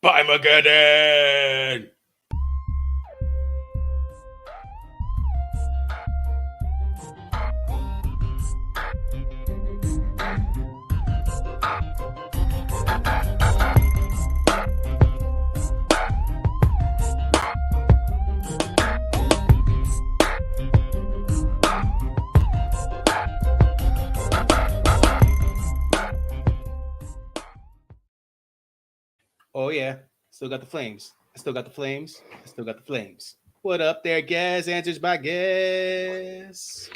Bye-Mageddon! Oh, yeah. Still got the flames. I still got the flames. I still got the flames. What up there, Guess? Answers by Guess.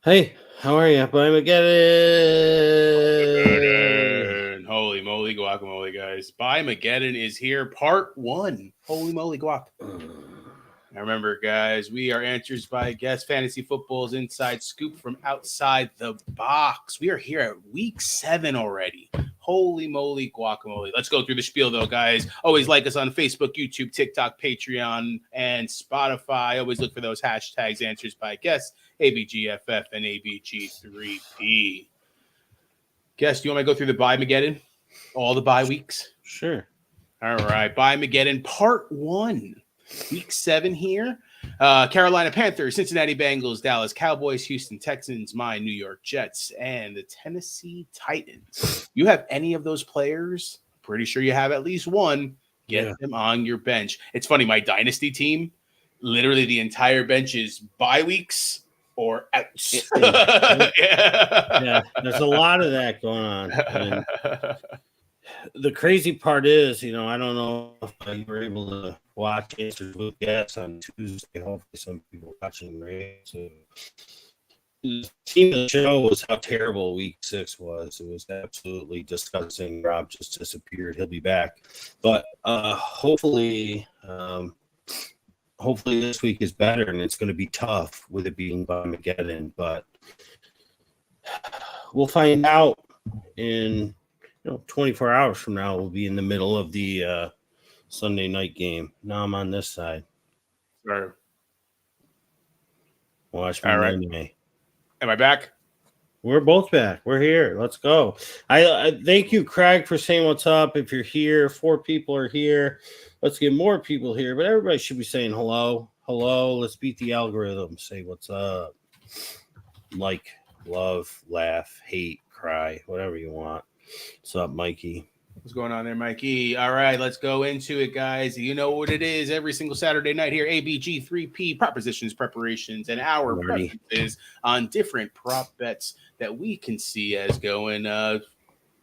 Hey, how are you? Bye-Mageddon. Holy moly, guacamole, guys. Bye-Mageddon is here, part 1. Holy moly, guac. Now remember, guys, we are Answers by Guess, Fantasy Football's inside scoop from outside the box. We are here at week 7 already. Holy moly, guacamole. Let's go through the spiel, though, guys. Always like us on Facebook, YouTube, TikTok, Patreon, and Spotify. Always look for those hashtags, Answers by Guess, ABGFF, and ABG3P. Guess, do you want me to go through the Bye-Mageddon? All the bye weeks? Sure. All right. Bye-Mageddon, part 1. Week 7 here. Carolina Panthers, Cincinnati Bengals, Dallas Cowboys, Houston Texans, my New York Jets, and the Tennessee Titans. You have any of those players? Pretty sure you have at least one. Get them on your bench. It's funny, my dynasty team, literally the entire bench is bye weeks or outs. Yeah, there's a lot of that going on. And the crazy part is, I don't know if you were able to watch Answers with Guess on Tuesday. Hopefully some people watching, right? So the team of the show was how terrible week 6 was. It was absolutely disgusting. Rob just disappeared. He'll be back. But hopefully this week is better, and it's going to be tough with it being Bye-Mageddon. But we'll find out in 24 hours from now. We'll be in the middle of the Sunday night game. Now I'm on this side. Right. Watch me. All right. Anyway. Am I back? We're both back. We're here. Let's go. I thank you, Craig, for saying what's up. If you're here, 4 people are here. Let's get more people here, but everybody should be saying hello. Hello. Let's beat the algorithm. Say what's up. Like, love, laugh, hate, cry, whatever you want. What's up, Mikey? What's going on there, Mikey? All right, let's go into it, guys. You know what it is every single Saturday night here. ABG3P, propositions, preparations, and our preferences on different prop bets that we can see as going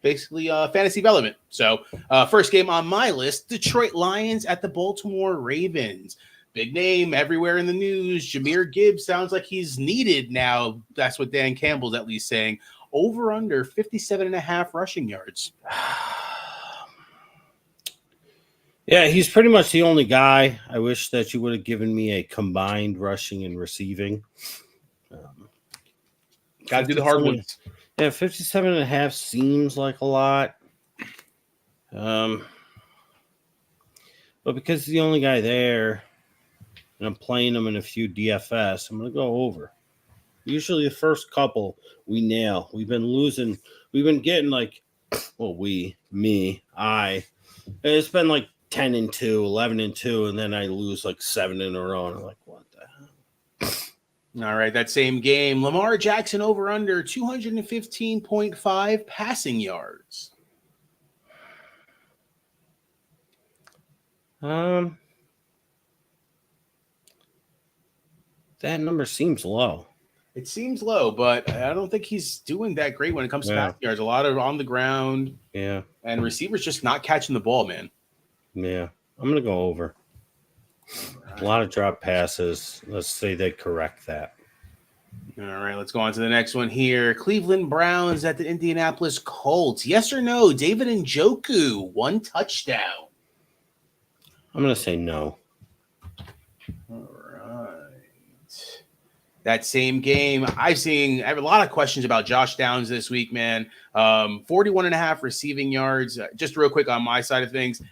basically fantasy development. So first game on my list, Detroit Lions at the Baltimore Ravens. Big name everywhere in the news. Jahmyr Gibbs sounds like he's needed now. That's what Dan Campbell's at least saying. Over under 57.5 rushing yards. Yeah, he's pretty much the only guy. I wish that you would have given me a combined rushing and receiving. Got to do the hard ones. Yeah, 57.5 seems like a lot. But because he's the only guy there, and I'm playing him in a few DFS, I'm going to go over. Usually the first couple we nail. We've been losing. We've been getting it's been like 10-2, 11-2, and then I lose like 7 in a row. And I'm like, what the hell? All right, that same game. Lamar Jackson over under 215.5 passing yards. That number seems low. It seems low, but I don't think he's doing that great when it comes to passing yards. A lot of on the ground. Yeah. And receivers just not catching the ball, man. Yeah. I'm going to go over. Right. A lot of drop passes. Let's say they correct that. All right, let's go on to the next one here. Cleveland Browns at the Indianapolis Colts. Yes or no, David Njoku, 1 touchdown. I'm going to say no. All right. That same game, I have a lot of questions about Josh Downs this week, man. 41.5 receiving yards. Just real quick on my side of things,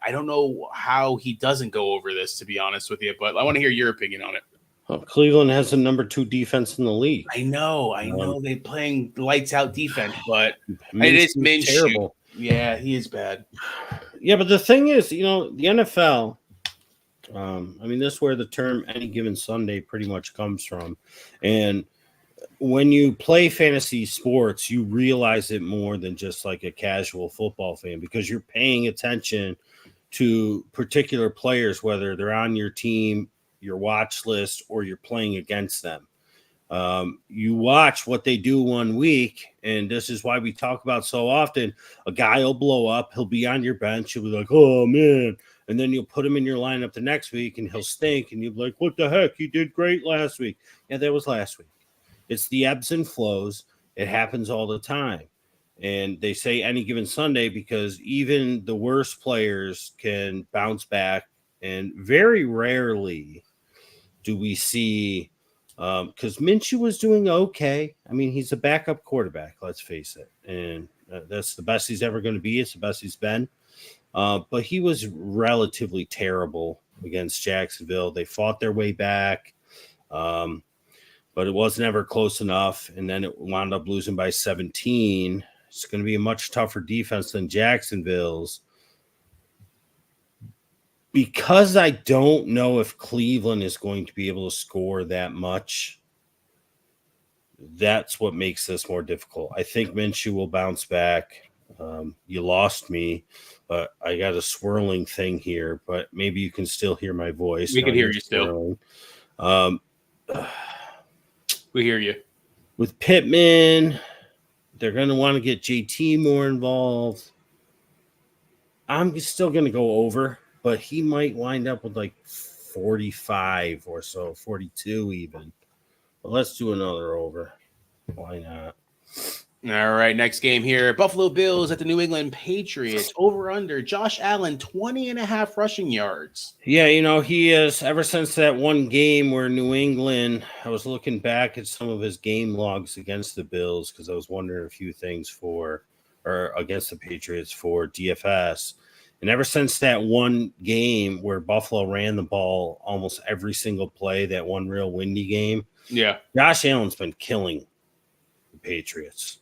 I don't know how he doesn't go over this, to be honest with you, but I want to hear your opinion on it. Well, Cleveland has the number 2 defense in the league. I know. They're playing lights out defense, but it is Minshew. Terrible. Yeah, he is bad. Yeah, but the thing is, the NFL. This is where the term "any given Sunday" pretty much comes from, and when you play fantasy sports, you realize it more than just like a casual football fan because you're paying attention to particular players, whether they're on your team, your watch list, or you're playing against them. You watch what they do one week, and this is why we talk about so often. A guy will blow up, he'll be on your bench, you'll be like, oh man, and then you'll put him in your lineup the next week and he'll stink, and you'll be like, what the heck, he did great last week. Yeah, that was last week. It's the ebbs and flows. It happens all the time. And they say any given Sunday because even the worst players can bounce back. And very rarely do we see, because Minshew was doing okay. I mean, he's a backup quarterback, let's face it. And that's the best he's ever going to be. It's the best he's been. But he was relatively terrible against Jacksonville. They fought their way back. But it was never close enough, and then it wound up losing by 17. It's going to be a much tougher defense than Jacksonville's. Because I don't know if Cleveland is going to be able to score that much, that's what makes this more difficult. I think Minshew will bounce back. You lost me, but I got a swirling thing here, but maybe you can still hear my voice. We can hear you still. We hear you. With Pittman, they're going to want to get JT more involved. I'm still going to go over, but he might wind up with like 45 or so, 42 even. But let's do another over. Why not? All right, next game here. Buffalo Bills at the New England Patriots. Over under Josh Allen, 20.5 rushing yards. Yeah, he is, ever since that one game where New England, I was looking back at some of his game logs against the Bills because I was wondering a few things against the Patriots for DFS. And ever since that one game where Buffalo ran the ball almost every single play, that one real windy game, yeah, Josh Allen's been killing the Patriots.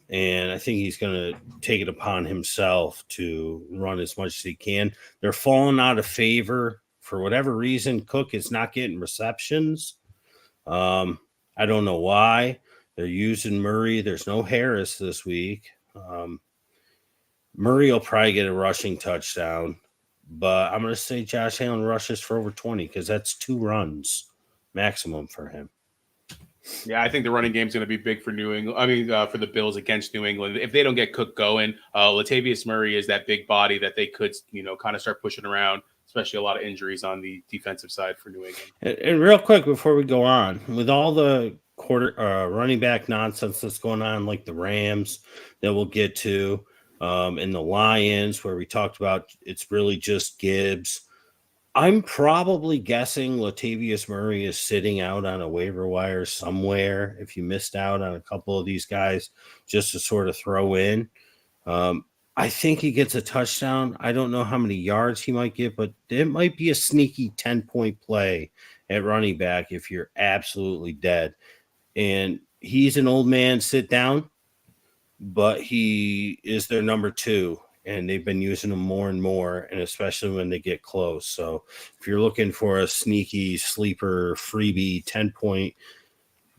And I think he's going to take it upon himself to run as much as he can. They're falling out of favor for whatever reason. Cook is not getting receptions. I don't know why. They're using Murray. There's no Harris this week. Murray will probably get a rushing touchdown. But I'm going to say Josh Allen rushes for over 20 because that's 2 runs maximum for him. Yeah, I think the running game is going to be big for New England. I mean, for the Bills against New England. If they don't get Cook going, Latavius Murray is that big body that they could, kind of start pushing around, especially a lot of injuries on the defensive side for New England. And real quick before we go on, with all the running back nonsense that's going on, like the Rams that we'll get to, and the Lions, where we talked about it's really just Gibbs. I'm probably guessing Latavius Murray is sitting out on a waiver wire somewhere if you missed out on a couple of these guys just to sort of throw in. I think he gets a touchdown. I don't know how many yards he might get, but it might be a sneaky 10-point play at running back if you're absolutely dead. And he's an old man sit down, but he is their number 2. And they've been using them more and more, and especially when they get close. So if you're looking for a sneaky sleeper freebie 10-point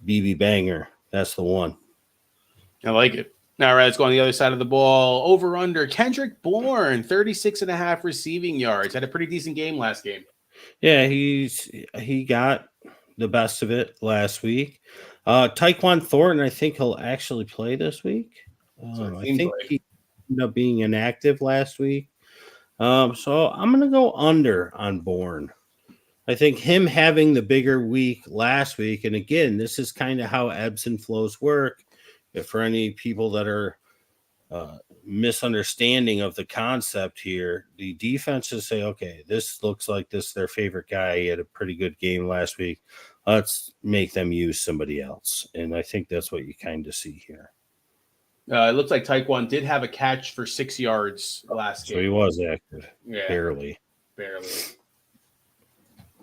BB banger, that's the one. I like it. All right, let's go on the other side of the ball. Over under Kendrick Bourne, 36.5 receiving yards. Had a pretty decent game last game. Yeah, he got the best of it last week. Tyquan Thornton, I think he'll actually play this week. I think he ended up being inactive last week. So I'm going to go under on Bourne. I think him having the bigger week last week, and again, this is kind of how ebbs and flows work. If for any people that are misunderstanding of the concept here, the defenses say, okay, this looks like this is their favorite guy. He had a pretty good game last week. Let's make them use somebody else. And I think that's what you kind of see here. It looks like Tyquan did have a catch for 6 yards last game. So he was active. Yeah. Barely.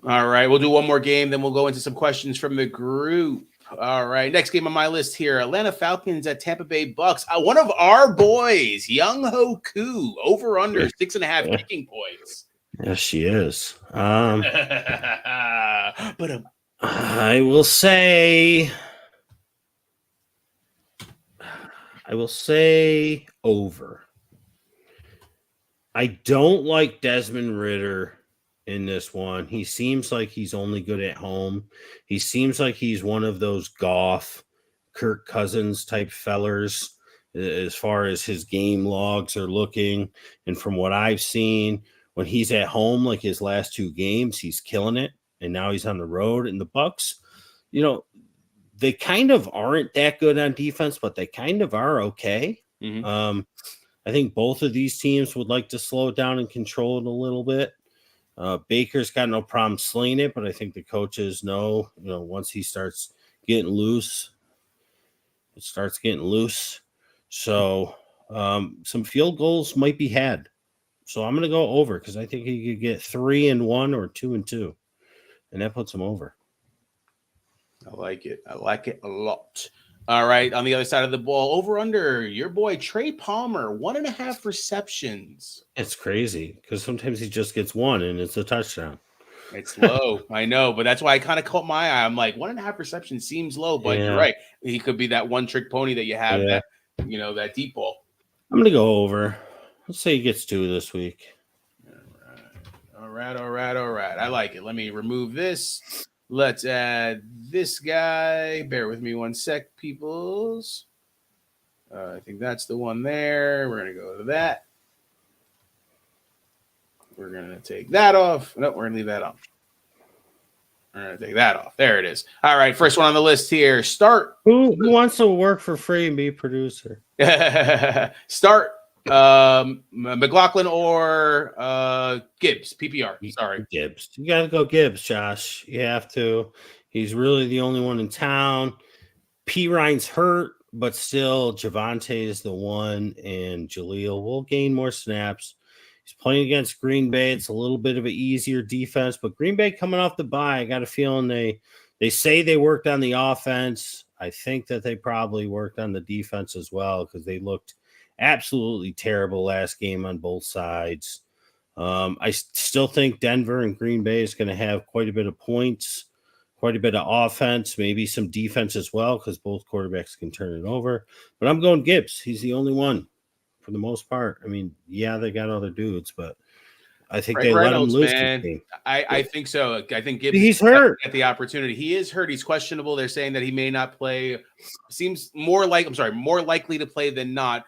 All right, we'll do one more game, then we'll go into some questions from the group. All right. Next game on my list here: Atlanta Falcons at Tampa Bay Bucks. One of our boys, Young Ho Koo, over under 6.5 kicking points. Yes, she is. But I will say over. I don't like Desmond Ridder in this one. He seems like he's only good at home. He seems like he's one of those Goff, Kirk Cousins type fellers as far as his game logs are looking. And from what I've seen, when he's at home, like his last 2 games, he's killing it. And now he's on the road. And the Bucks, they kind of aren't that good on defense, but they kind of are okay. Mm-hmm. I think both of these teams would like to slow it down and control it a little bit. Baker's got no problem slinging it, but I think the coaches know, once he starts getting loose, it starts getting loose. So some field goals might be had. So I'm going to go over because I think he could get 3-1 or 2-2, and that puts him over. I like it. I like it a lot. All right. On the other side of the ball, over under your boy Trey Palmer, 1.5 receptions. It's crazy because sometimes he just gets 1 and it's a touchdown. It's low. I know, but that's why I kind of caught my eye. I'm like, 1.5 receptions seems low, but you're right. He could be that one trick pony that you have that deep ball. I'm going to go over. Let's say he gets 2 this week. All right. I like it. Let me remove this. Let's add this guy. Bear with me one sec, peoples. I think that's the one there. We're going to go to that. We're going to take that off. Nope, we're going to leave that on. We're going to take that off. There it is. All right, first one on the list here. Start. Who wants to work for free and be a producer? Start McLaughlin or Gibbs, PPR. Sorry. Gibbs. You got to go Gibbs, Josh. You have to. He's really the only one in town. P. Ryan's hurt, but still Javonte is the one, and Jaleel will gain more snaps. He's playing against Green Bay. It's a little bit of an easier defense, but Green Bay coming off the bye, I got a feeling they say they worked on the offense. I think that they probably worked on the defense as well because they looked absolutely terrible last game on both sides. I still think Denver and Green Bay is going to have quite a bit of points, quite a bit of offense, maybe some defense as well because both quarterbacks can turn it over. But I'm going Gibbs. He's the only one for the most part. I mean, yeah, they got other dudes, but I think they let him lose. I think so. I think Gibbs he's hurt at the opportunity. He is hurt. He's questionable. They're saying that he may not play. Seems more likely to play than not.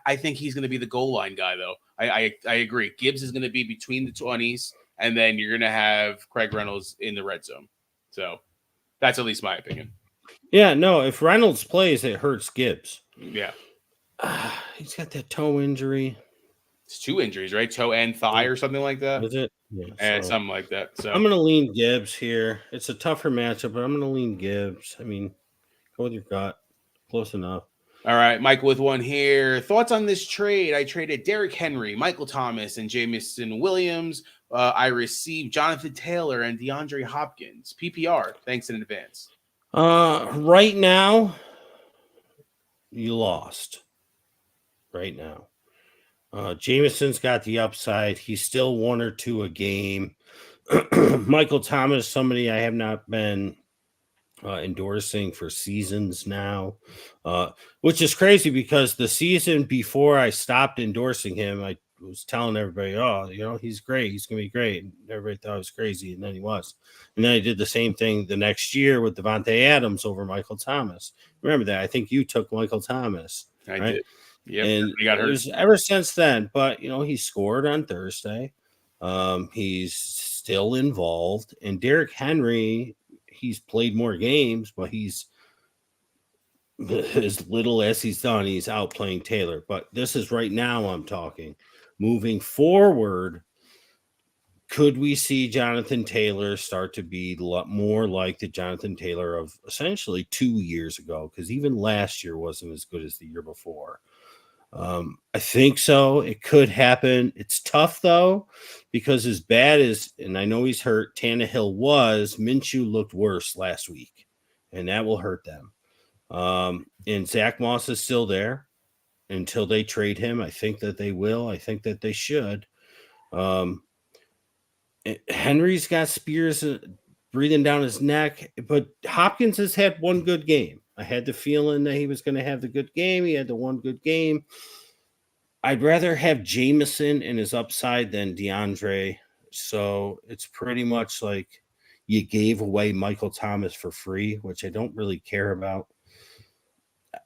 I think he's going to be the goal line guy, though. I agree. Gibbs is going to be between the 20s, and then you're going to have Craig Reynolds in the red zone. So that's at least my opinion. Yeah, no, if Reynolds plays, it hurts Gibbs. Yeah. He's got that toe injury. It's 2 injuries, right? Toe and thigh or something like that. Is it? Yeah, something like that. So I'm going to lean Gibbs here. It's a tougher matchup, but I'm going to lean Gibbs. I mean, go with your gut. Close enough. All right, Mike with one here. Thoughts on this trade? I traded Derrick Henry, Michael Thomas, and Jameson Williams. I received Jonathan Taylor and DeAndre Hopkins. PPR. Thanks in advance. Right now, you lost. Right now. Jameson's got the upside. He's still 1 or 2 a game. Michael Thomas, somebody I have not been endorsing for seasons now, which is crazy because the season before I stopped endorsing him, I was telling everybody, he's great. He's going to be great. And everybody thought I was crazy, and then he was. And then I did the same thing the next year with Devontae Adams over Michael Thomas. Remember that? I think you took Michael Thomas. I did. Yeah, and he got hurt ever since then. But he scored on Thursday. He's still involved, and Derrick Henry, he's played more games, but he's as little as he's done. He's out playing Taylor. But this is right now. I'm talking. Moving forward, could we see Jonathan Taylor start to be a lot more like the Jonathan Taylor of essentially 2 years ago? Because even last year wasn't as good as the year before. I think so. It could happen. It's tough, though, because as bad as, and I know he's hurt, Tannehill was, Minshew looked worse last week. and that will hurt them. And Zach Moss is still there until they trade him. I think that they will. I think that they should. Henry's got Spears breathing down his neck, but Hopkins has had one good game. I had the feeling that he was going to have the good game. He had the one good game. I'd rather have Jameson and his upside than DeAndre. So it's pretty much like you gave away Michael Thomas for free, which I don't really care about.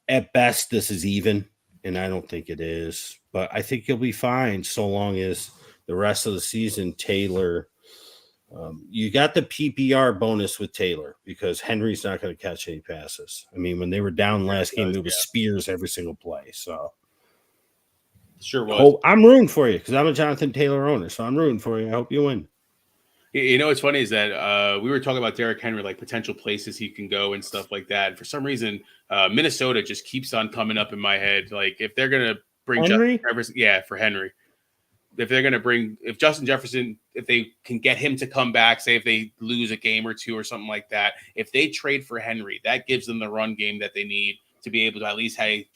At best, this is even, and I don't think it is. But I think he'll be fine so long as the rest of the season, Taylor, you got the PPR bonus with Taylor because Henry's not going to catch any passes. I mean, when they were down last game, it was Spears every single play. So sure was. I'm rooting for you because I'm a Jonathan Taylor owner, so I'm rooting for you. I hope you win. You know what's funny is that we were talking about Derrick Henry, like potential places he can go and stuff like that. And for some reason, Minnesota just keeps on coming up in my head. Like if they're going to bring Henry? Justin Jefferson, for Henry. If they're going to bring, if Justin Jefferson, if they can get him to come back, say if they lose a game or two or something like that, if they trade for Henry, that gives them the run game that they need to be able to at least, hey,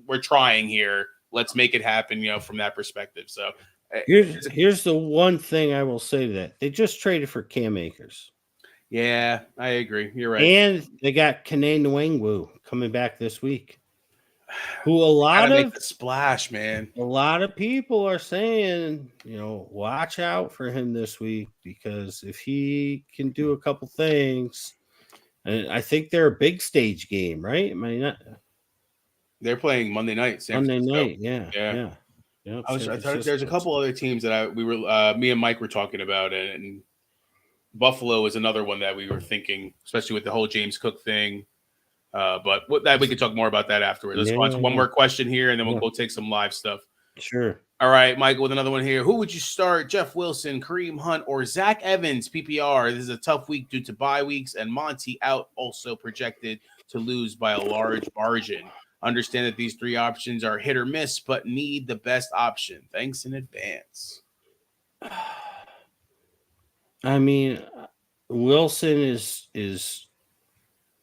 we're trying here. Let's make it happen, from that perspective. So here's the one thing I will say to that. They just traded for Cam Akers. Yeah, I agree. You're right. And they got Kene Nwangwu coming back this week. Who a lot of make the splash, man. A lot of people are saying, watch out for him this week because if he can do a couple things, and I think they're a big stage game, right? I mean, they're playing Monday night. Monday night, yeah. Yep, there's a couple other teams that me and Mike were talking about, and Buffalo is another one that we were thinking, especially with the whole James Cook thing. But that we can talk more about that afterwards. Let's go on to one more question here, and then we'll go take some live stuff. Sure. All right, Michael, with another one here. Who would you start, Jeff Wilson, Kareem Hunt, or Zach Evans, PPR? This is a tough week due to bye weeks, and Monty out, also projected to lose by a large margin. Understand that these three options are hit or miss, but need the best option. Thanks in advance. I mean, Wilson is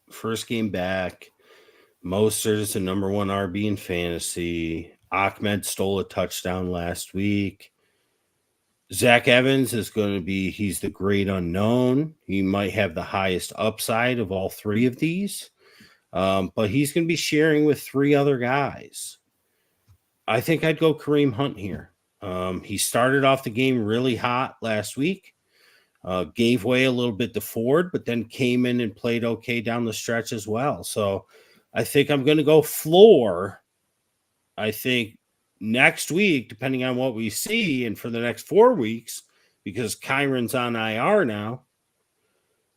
first game back. Mostert is the number one RB in fantasy. Ahmed stole a touchdown last week. Zach Evans is going to be, he's the great unknown. He might have the highest upside of all three of these. But he's going to be sharing with three other guys. I think I'd go Kareem Hunt here. He started off the game really hot last week. Gave way a little bit to Ford, but then came in and played okay down the stretch as well. So I think I'm going to go floor. I think next week, depending on what we see, and for the next 4 weeks, because Kyron's on IR now,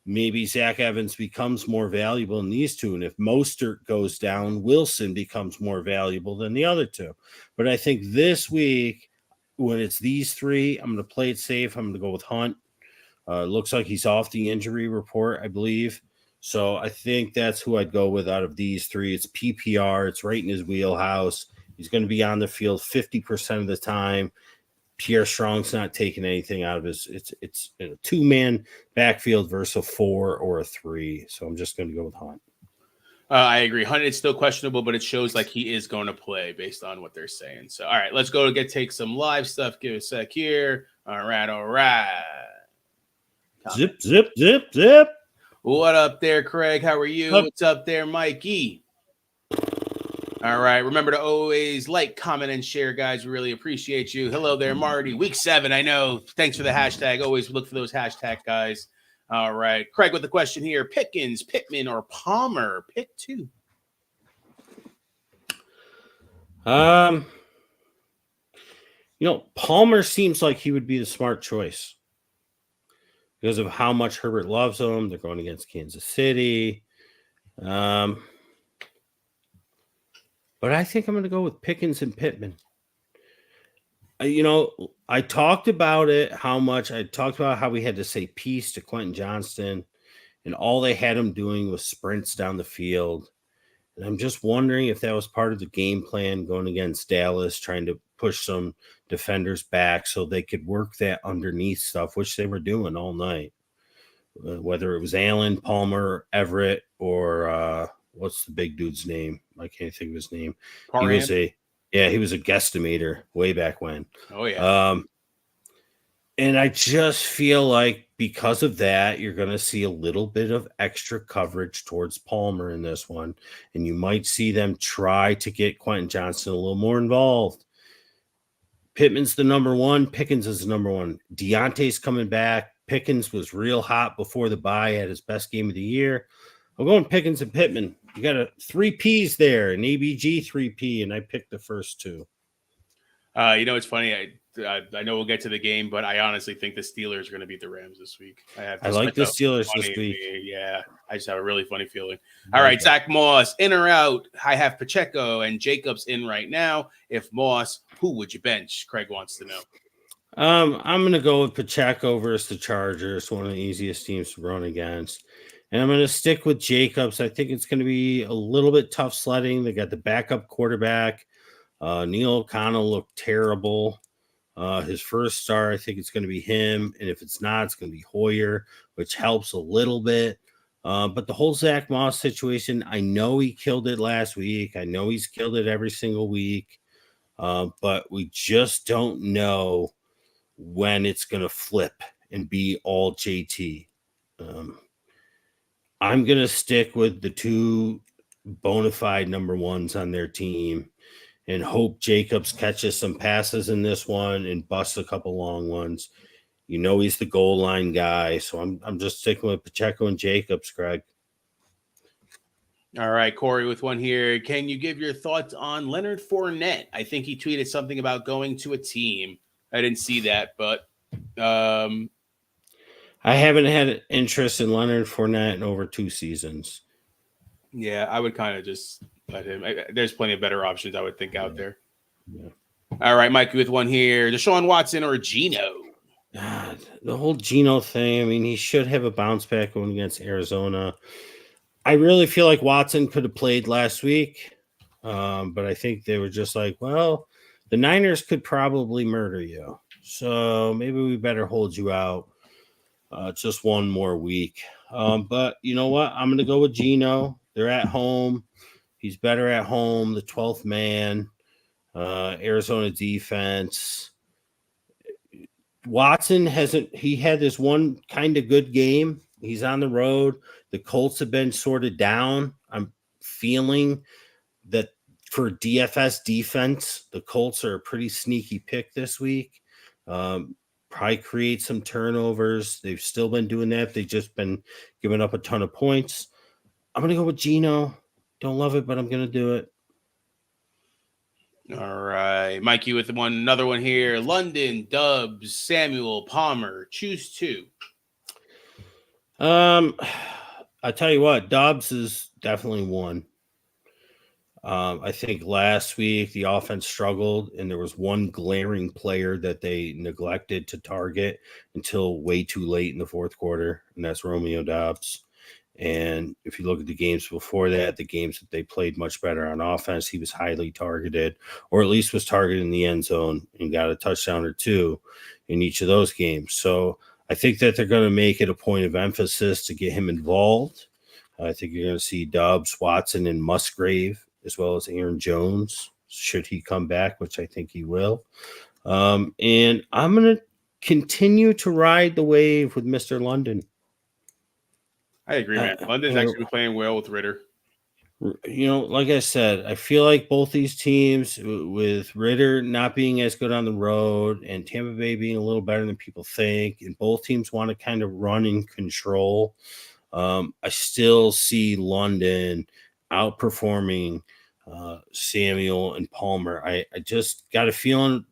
maybe Zach Evans becomes more valuable than these two. And if Mostert goes down, Wilson becomes more valuable than the other two. But I think this week, when it's these three, I'm going to play it safe. I'm going to go with Hunt. Looks like he's off the injury report, I believe. So I think that's who I'd go with out of these three. It's PPR. It's right in his wheelhouse. He's going to be on the field 50% of the time. Pierre Strong's not taking anything out of his. It's a two-man backfield versus a 4 or a 3. So I'm just going to go with Hunt. I agree. Hunt is still questionable, but it shows like he is going to play based on what they're saying. So, all right, let's go take some live stuff. Give a sec here. All right. Zip, zip, zip, zip. What up there, Craig? How are you? What's up there, Mikey? All right. Remember to always like, comment, and share, guys. We really appreciate you. Hello there, Marty. Week 7, I know. Thanks for the hashtag. Always look for those hashtags, guys. All right. Craig with the question here. Pickens, Pittman, or Palmer? Pick 2. Palmer seems like he would be the smart choice because of how much Herbert loves him. They're going against Kansas City. But I think I'm going to go with Pickens and Pittman. I talked about it, how we had to say peace to Quentin Johnston, and all they had him doing was sprints down the field. And I'm just wondering if that was part of the game plan going against Dallas, trying to push some defenders back so they could work that underneath stuff, which they were doing all night. whether it was Allen, Palmer, Everett, or what's the big dude's name? I can't think of his name. Parham? He was a guesstimator way back when. Oh, yeah. And I just feel like because of that, you're going to see a little bit of extra coverage towards Palmer in this one. And you might see them try to get Quentin Johnson a little more involved. Pittman's the number one. Pickens is the number one. Deontay's coming back. Pickens was real hot before the bye, had his best game of the year. I'm going Pickens and Pittman. You got 3 Ps there, an ABG3P, and I picked the first 2. It's funny. I know we'll get to the game, but I honestly think the Steelers are going to beat the Rams this week. I like the Steelers this week. Yeah, I just have a really funny feeling. All right, Zach Moss, in or out? I have Pacheco and Jacobs in right now. If Moss, who would you bench? Craig wants to know. I'm going to go with Pacheco versus the Chargers, one of the easiest teams to run against. And I'm going to stick with Jacobs. I think it's going to be a little bit tough sledding. They got the backup quarterback. Neil O'Connell looked terrible. His first start, I think it's going to be him. And if it's not, it's going to be Hoyer, which helps a little bit. But the whole Zach Moss situation, I know he killed it last week. I know he's killed it every single week. But we just don't know when it's going to flip and be all JT. I'm going to stick with the 2 bona fide number ones on their team and hope Jacobs catches some passes in this one and busts a couple long ones. He's the goal line guy. So I'm just sticking with Pacheco and Jacobs, Greg. All right, Corey with one here. Can you give your thoughts on Leonard Fournette? I think he tweeted something about going to a team. I didn't see that, but I haven't had interest in Leonard Fournette in over 2 seasons. Yeah, I would kind of just let him. There's plenty of better options, I would think, out there. Yeah. All right, Mikey with one here. Deshaun Watson or Geno? God, the whole Geno thing, I mean, he should have a bounce back going against Arizona. I really feel like Watson could have played last week, but I think they were just like, well, the Niners could probably murder you. So maybe we better hold you out just one more week. But you know what? I'm going to go with Geno. They're at home. He's better at home, the 12th man, Arizona defense. Watson he had this one kind of good game. He's on the road. The Colts have been sort of down. I'm feeling that for DFS defense, the Colts are a pretty sneaky pick this week. Probably create some turnovers. They've still been doing that. They've just been giving up a ton of points. I'm going to go with Geno. Don't love it, but I'm going to do it. All right. Mikey with another one here. London, Dubs, Samuel, Palmer. Choose 2. I tell you what, Dobbs is definitely one. I think last week the offense struggled, and there was one glaring player that they neglected to target until way too late in the fourth quarter, and that's Romeo Dobbs. And if you look at the games before that, the games that they played much better on offense, he was highly targeted, or at least was targeted in the end zone and got a touchdown or 2 in each of those games. So I think that they're going to make it a point of emphasis to get him involved. I think you're going to see Dobbs, Watson, and Musgrave, as well as Aaron Jones, should he come back, which I think he will. And I'm going to continue to ride the wave with Mr. London. I agree, man. London's actually been playing well with Ritter. Like I said, I feel like both these teams, with Ritter not being as good on the road and Tampa Bay being a little better than people think, and both teams want to kind of run in control, I still see London outperforming Samuel and Palmer. I just got a feeling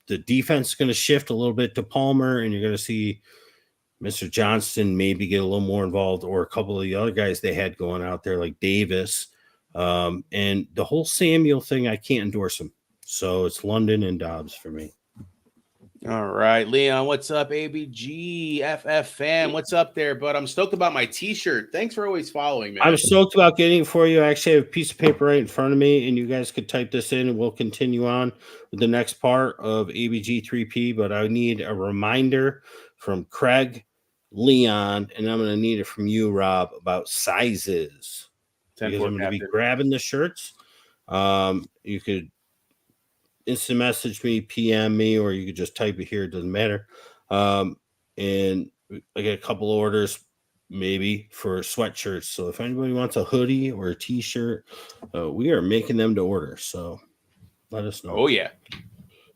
the defense is going to shift a little bit to Palmer, and you're going to see Mr. Johnston maybe get a little more involved, or a couple of the other guys they had going out there like Davis. And the whole Samuel thing, I can't endorse him. So it's London and Dobbs for me. All right, Leon, what's up? ABG3P fan, what's up there? But I'm stoked about my T-shirt. Thanks for always following, man. I'm stoked about getting it for you. I actually have a piece of paper right in front of me, and you guys could type this in, and we'll continue on with the next part of ABG3P. But I need a reminder from Craig. Leon, and I'm going to need it from you, Rob, about sizes. Because I'm going to be grabbing the shirts. You could instant message me, PM me, or you could just type it here. It doesn't matter. And I get a couple orders maybe for sweatshirts. So if anybody wants a hoodie or a t-shirt, we are making them to order. So let us know. Oh, yeah.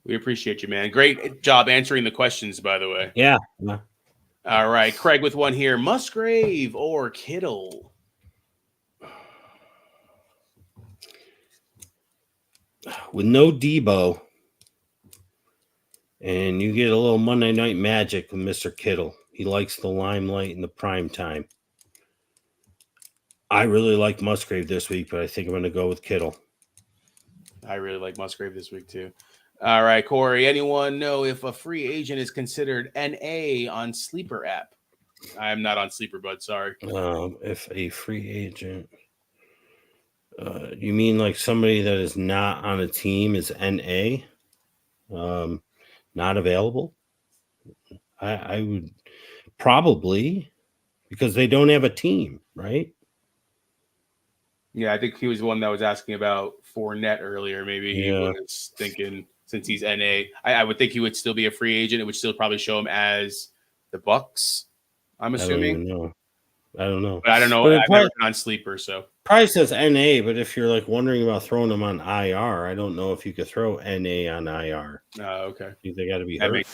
We appreciate you, man. Great job answering the questions, by the way. Yeah. All right. Craig with one here. Musgrave or Kittle? With no Debo, and you get a little Monday night magic with Mr. Kittle. He likes the limelight and the prime time. I really like Musgrave this week, but I think I'm going to go with Kittle. I really like Musgrave this week, too. All right, Corey. Anyone know if a free agent is considered NA on Sleeper app? I'm not on Sleeper, bud. Sorry. If a free agent, you mean like somebody that is not on a team is NA, not available? I would probably, because they don't have a team, right? Yeah, I think he was the one that was asking about Fournette earlier. Maybe he was thinking since he's NA, I would think he would still be a free agent. It would still probably show him as the Bucks, I'm assuming. I don't know. But I don't know. I've never been on Sleeper, so. Probably says NA, but if you're like wondering about throwing them on IR, I don't know if you could throw NA on IR. Okay. I think they got to be hurt.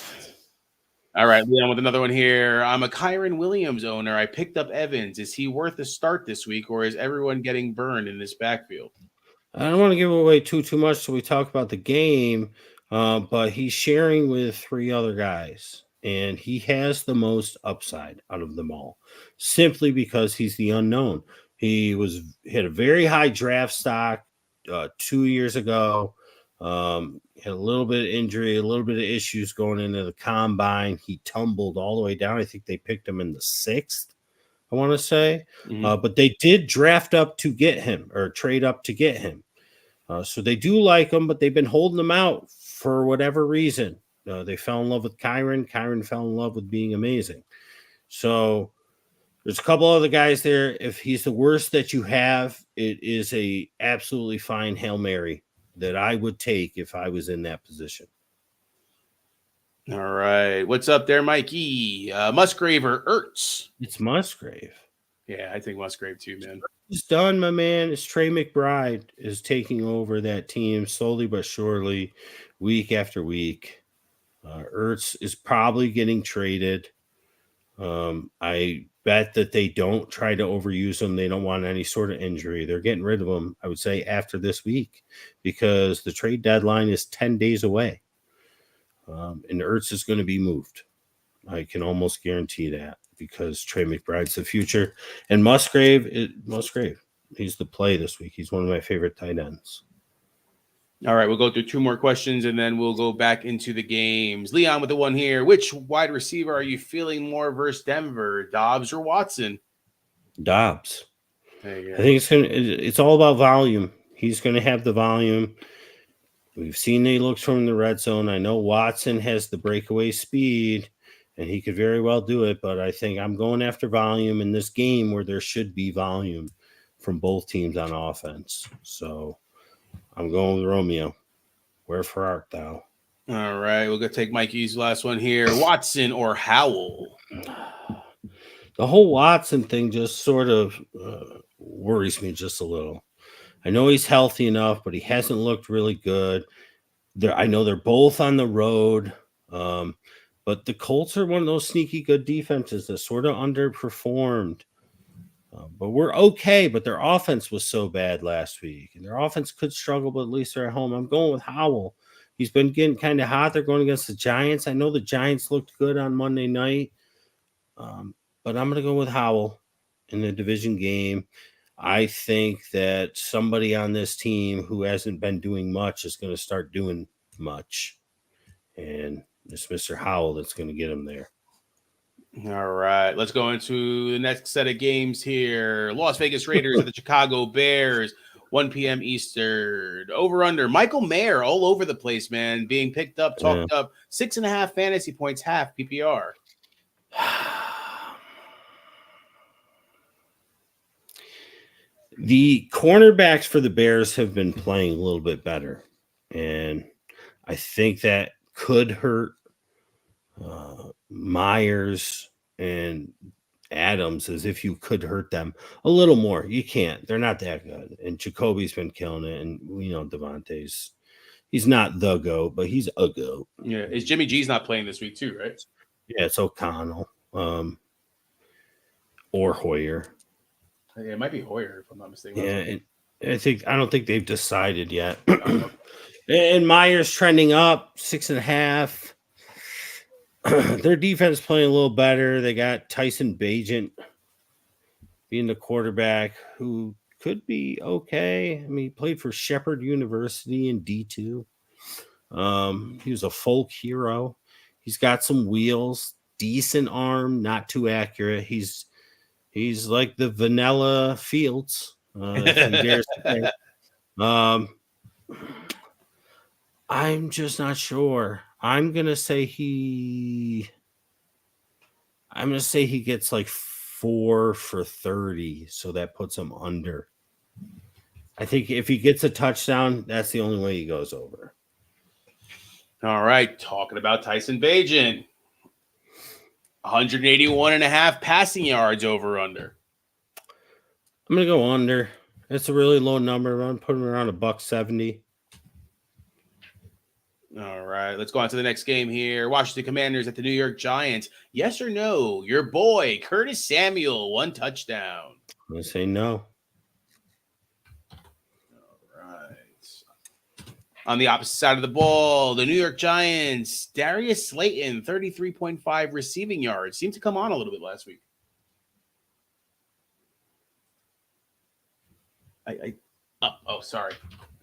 All right, Leon with another one here. I'm a Kyron Williams owner. I picked up Evans. Is he worth a start this week, or is everyone getting burned in this backfield? I don't want to give away too much so we talk about the game, but he's sharing with 3 other guys, and he has the most upside out of them all, simply because he's the unknown. He had a very high draft stock 2 years ago. Had a little bit of injury, a little bit of issues going into the combine. He tumbled all the way down. I think they picked him in the 6th, I want to say. But they did draft up to get him or trade up to get him. So they do like him, but they've been holding him out for whatever reason. They fell in love with Kyron. Kyron fell in love with being amazing. So there's a couple other guys there. If he's the worst that you have, it is a absolutely fine Hail Mary that I would take if I was in that position. All right. What's up there, Mikey? Musgrave or Ertz? It's Musgrave. Yeah, I think Musgrave too, man. It's done, my man. It's Trey McBride is taking over that team slowly but surely, week after week. Ertz is probably getting traded. I bet that they don't try to overuse him. They don't want any sort of injury. They're getting rid of him, I would say, after this week because the trade deadline is 10 days away. And Ertz is going to be moved. I can almost guarantee that because Trey McBride's the future. And Musgrave, he's the play this week. He's one of my favorite tight ends. All right, we'll go through 2 more questions, and then we'll go back into the games. Leon with the one here. Which wide receiver are you feeling more versus Denver, Dobbs or Watson? Dobbs. There you go. I think it's all about volume. He's going to have the volume. We've seen he looks from the red zone. I know Watson has the breakaway speed, and he could very well do it, but I think I'm going after volume in this game where there should be volume from both teams on offense. So I'm going with Romeo. Wherefore art thou? All right, we'll go take Mikey's last one here. Watson or Howell? The whole Watson thing just sort of worries me just a little. I know he's healthy enough, but he hasn't looked really good. I know they're both on the road, but the Colts are one of those sneaky good defenses that sort of underperformed. But we're okay, but their offense was so bad last week. And their offense could struggle, but at least they're at home. I'm going with Howell. He's been getting kind of hot. They're going against the Giants. I know the Giants looked good on Monday night. But I'm going to go with Howell in the division game. I think that somebody on this team who hasn't been doing much is going to start doing much. And it's Mr. Howell that's going to get him there. All right, let's go into the next set of games here. Las Vegas Raiders at the Chicago Bears, 1 p.m. Eastern. Over under. Michael Mayer all over the place, man. Being picked up, talked up. 6.5 fantasy points, half PPR. The cornerbacks for the Bears have been playing a little bit better, and I think that could hurt Myers and Adams, as if you could hurt them a little more. You can't. They're not that good. And Jacoby's been killing it, and we know Devontae's he's not the GOAT, but he's a GOAT. Yeah, is Jimmy G's not playing this week too, right? Yeah, it's O'Connell or Hoyer. Yeah, it might be Hoyer if I'm not mistaken. Yeah, I don't think they've decided yet. And Myers trending up 6.5. Their defense playing a little better. They got Tyson Bagent being the quarterback, who could be okay. I mean, he played for Shepherd University in D2. He was a folk hero. He's got some wheels, decent arm, not too accurate. He's like the vanilla Fields. If he dares to play. I'm just not sure. I'm gonna say he gets like 4 for 30, so that puts him under. I think if he gets a touchdown, that's the only way he goes over. All right, talking about Tyson Bagent. 181.5 passing yards over under. I'm gonna go under. It's a really low number. I'm putting him around $170. All right, let's go on to the next game here. Washington Commanders at the New York Giants. Yes or no? Your boy, Curtis Samuel, 1 touchdown. I'm gonna say no. All right. On the opposite side of the ball, the New York Giants, Darius Slayton, 33.5 receiving yards. Seemed to come on a little bit last week. Sorry.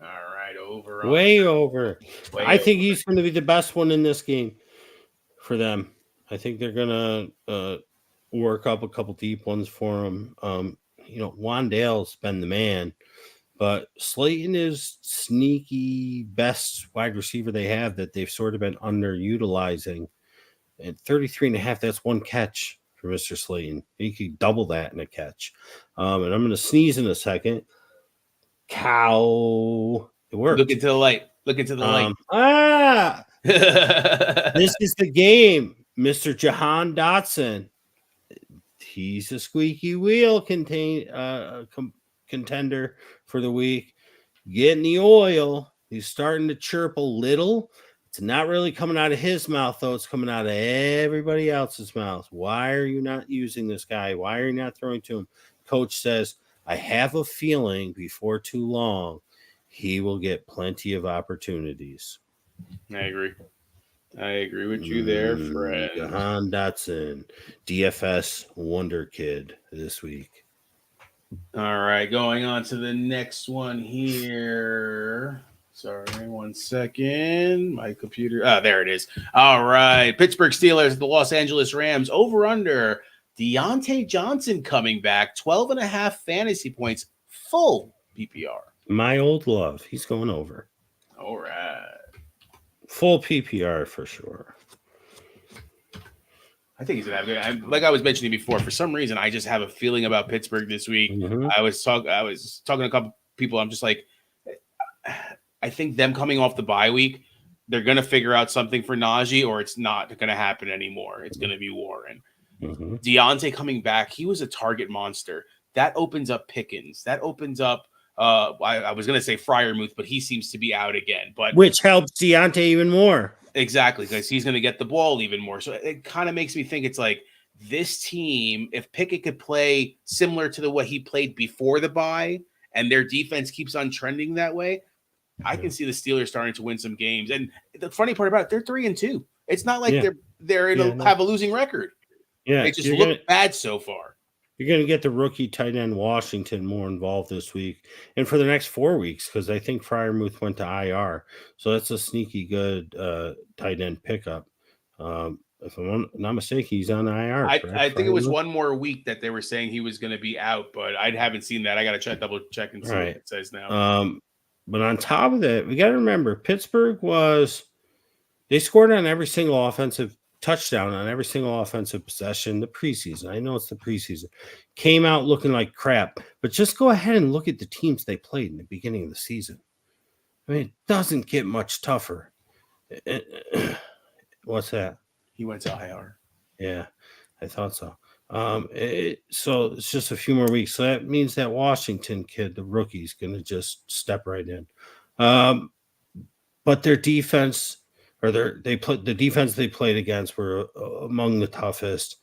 All right, over. Way over. I think he's going to be the best one in this game for them. I think they're going to work up a couple deep ones for him. Wandale's been the man, but Slayton is sneaky best wide receiver they have that they've sort of been underutilizing. At 33.5, that's 1 catch for Mr. Slayton. He could double that in a catch. And I'm going to sneeze in a second. Cow. It worked. Look into the light. This is the game. Mr. Jahan Dotson. He's a squeaky wheel contender for the week. Getting the oil. He's starting to chirp a little. It's not really coming out of his mouth, though. It's coming out of everybody else's mouth. Why are you not using this guy? Why are you not throwing to him? Coach says, I have a feeling before too long he will get plenty of opportunities. I agree with you there, Fred. Jahan Dotson, DFS Wonder Kid this week. All right, going on to the next one here. Sorry, 1 second. My computer. There it is. All right. Pittsburgh Steelers, the Los Angeles Rams, over under. Deontay Johnson coming back, 12.5 fantasy points, full PPR. My old love. He's going over. All right. Full PPR for sure. I think he's going to have good. Like I was mentioning before, for some reason, I just have a feeling about Pittsburgh this week. Mm-hmm. I was talking to a couple people. I'm just like, I think them coming off the bye week, they're going to figure out something for Najee, or it's not going to happen anymore. It's going to be Warren. Mm-hmm. Deontay coming back, he was a target monster. That opens up Pickens. That opens up, I was going to say Freiermuth, but he seems to be out again. But which helps Deontay even more. Exactly, because he's going to get the ball even more. So it kind of makes me think it's like this team, if Pickett could play similar to the way he played before the bye, and their defense keeps on trending that way, I can see the Steelers starting to win some games. And the funny part about it, they're 3-2. It's not like they're have a losing record. Yeah, they just look bad so far. You're going to get the rookie tight end Washington more involved this week and for the next 4 weeks, because I think Freiermuth went to IR. So that's a sneaky good tight end pickup. If I'm not mistaken, he's on IR. I think it was 1 more week that they were saying he was going to be out, but I haven't seen that. I got to double check and see what it says now. But on top of that, we got to remember Pittsburgh they scored on every single offensive touchdown on every single offensive possession. The preseason, I know it's the preseason, came out looking like crap. But just go ahead and look at the teams they played in the beginning of the season. I mean, it doesn't get much tougher. What's that? He went to IR. Yeah, I thought so. So it's just a few more weeks. So that means that Washington kid, the rookie, is going to just step right in. But their defense, or the defense they played against, were among the toughest.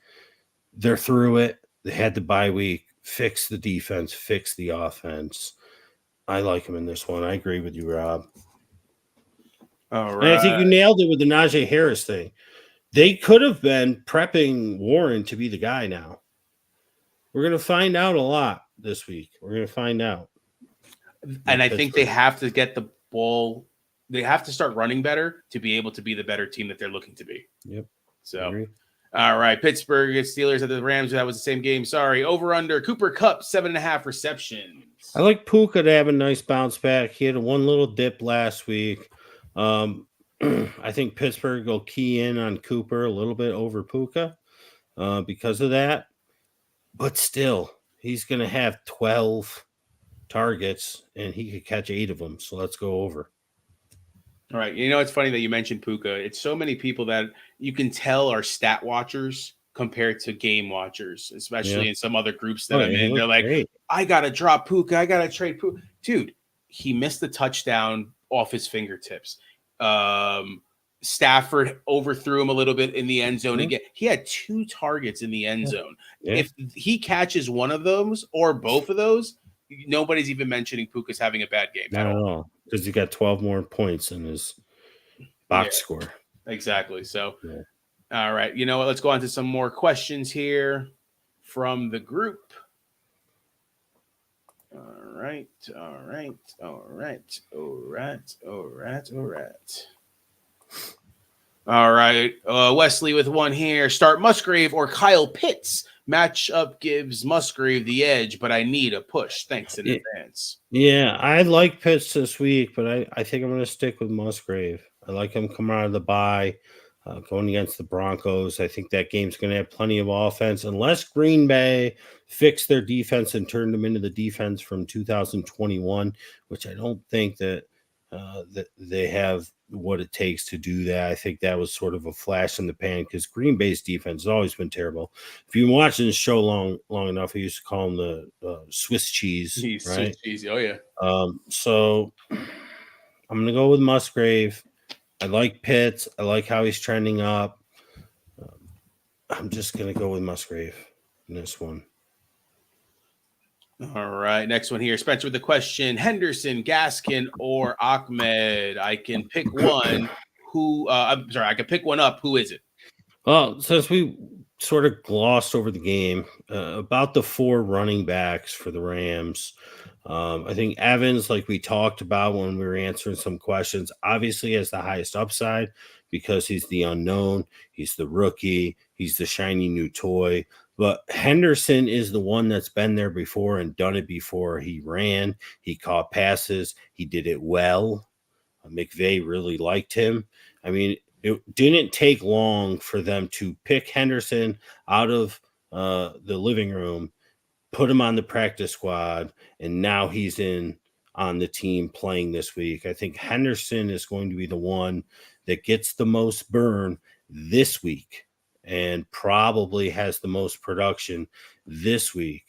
They're through it. They had the bye week. Fix the defense. Fix the offense. I like him in this one. I agree with you, Rob. All right. And I think you nailed it with the Najee Harris thing. They could have been prepping Warren to be the guy now. We're going to find out a lot this week. We're going to find out. And I think they have to get the ball. They have to start running better to be able to be the better team that they're looking to be. Yep. So, all right. Pittsburgh Steelers at the Rams. That was the same game. Sorry. Over under. Cooper Kupp, 7.5 receptions. I like Puka to have a nice bounce back. He had one little dip last week. I think Pittsburgh will key in on Cooper a little bit over Puka because of that. But still, he's going to have 12 targets, and he could catch 8 of them. So let's go over. All right. You know, it's funny that you mentioned Puka. It's so many people that you can tell are stat watchers compared to game watchers, especially in some other groups that I'm in. They're like, great. I got to drop Puka. I got to trade Puka. Dude, he missed the touchdown off his fingertips. Stafford overthrew him a little bit in the end zone again. He had 2 targets in the end zone. If he catches one of those or both of those, nobody's even mentioning Puka's having a bad game. Not at all, because he got 12 more points in his box score. Exactly. So, all right. You know what? Let's go on to some more questions here from the group. All right. All right. Wesley with one here. Start Musgrave or Kyle Pitts. Matchup gives Musgrave the edge, but I need a push. Thanks in advance. Yeah, I like Pitts this week, but I think I'm going to stick with Musgrave. I like him coming out of the bye, going against the Broncos. I think that game's going to have plenty of offense, unless Green Bay fixed their defense and turned them into the defense from 2021, which I don't think that they have what it takes to do that. I think that was sort of a flash in the pan because Green Bay's defense has always been terrible. If you've been watching this show long enough, I used to call them the Swiss cheese, right? Swiss cheese. Oh, yeah. So I'm going to go with Musgrave. I like Pitts. I like how he's trending up. I'm just going to go with Musgrave in this one. All right. Next one here. Spencer with the question. Henderson, Gaskin, or Ahmed? I can pick one. I can pick one up. Who is it? Well, since we sort of glossed over the game, about the 4 running backs for the Rams, I think Evans, like we talked about when we were answering some questions, obviously has the highest upside because he's the unknown. He's the rookie. He's the shiny new toy. But Henderson is the one that's been there before and done it before. He ran. He caught passes. He did it well. McVay really liked him. I mean, it didn't take long for them to pick Henderson out of the living room, put him on the practice squad, and now he's on the team playing this week. I think Henderson is going to be the one that gets the most burn this week and probably has the most production this week.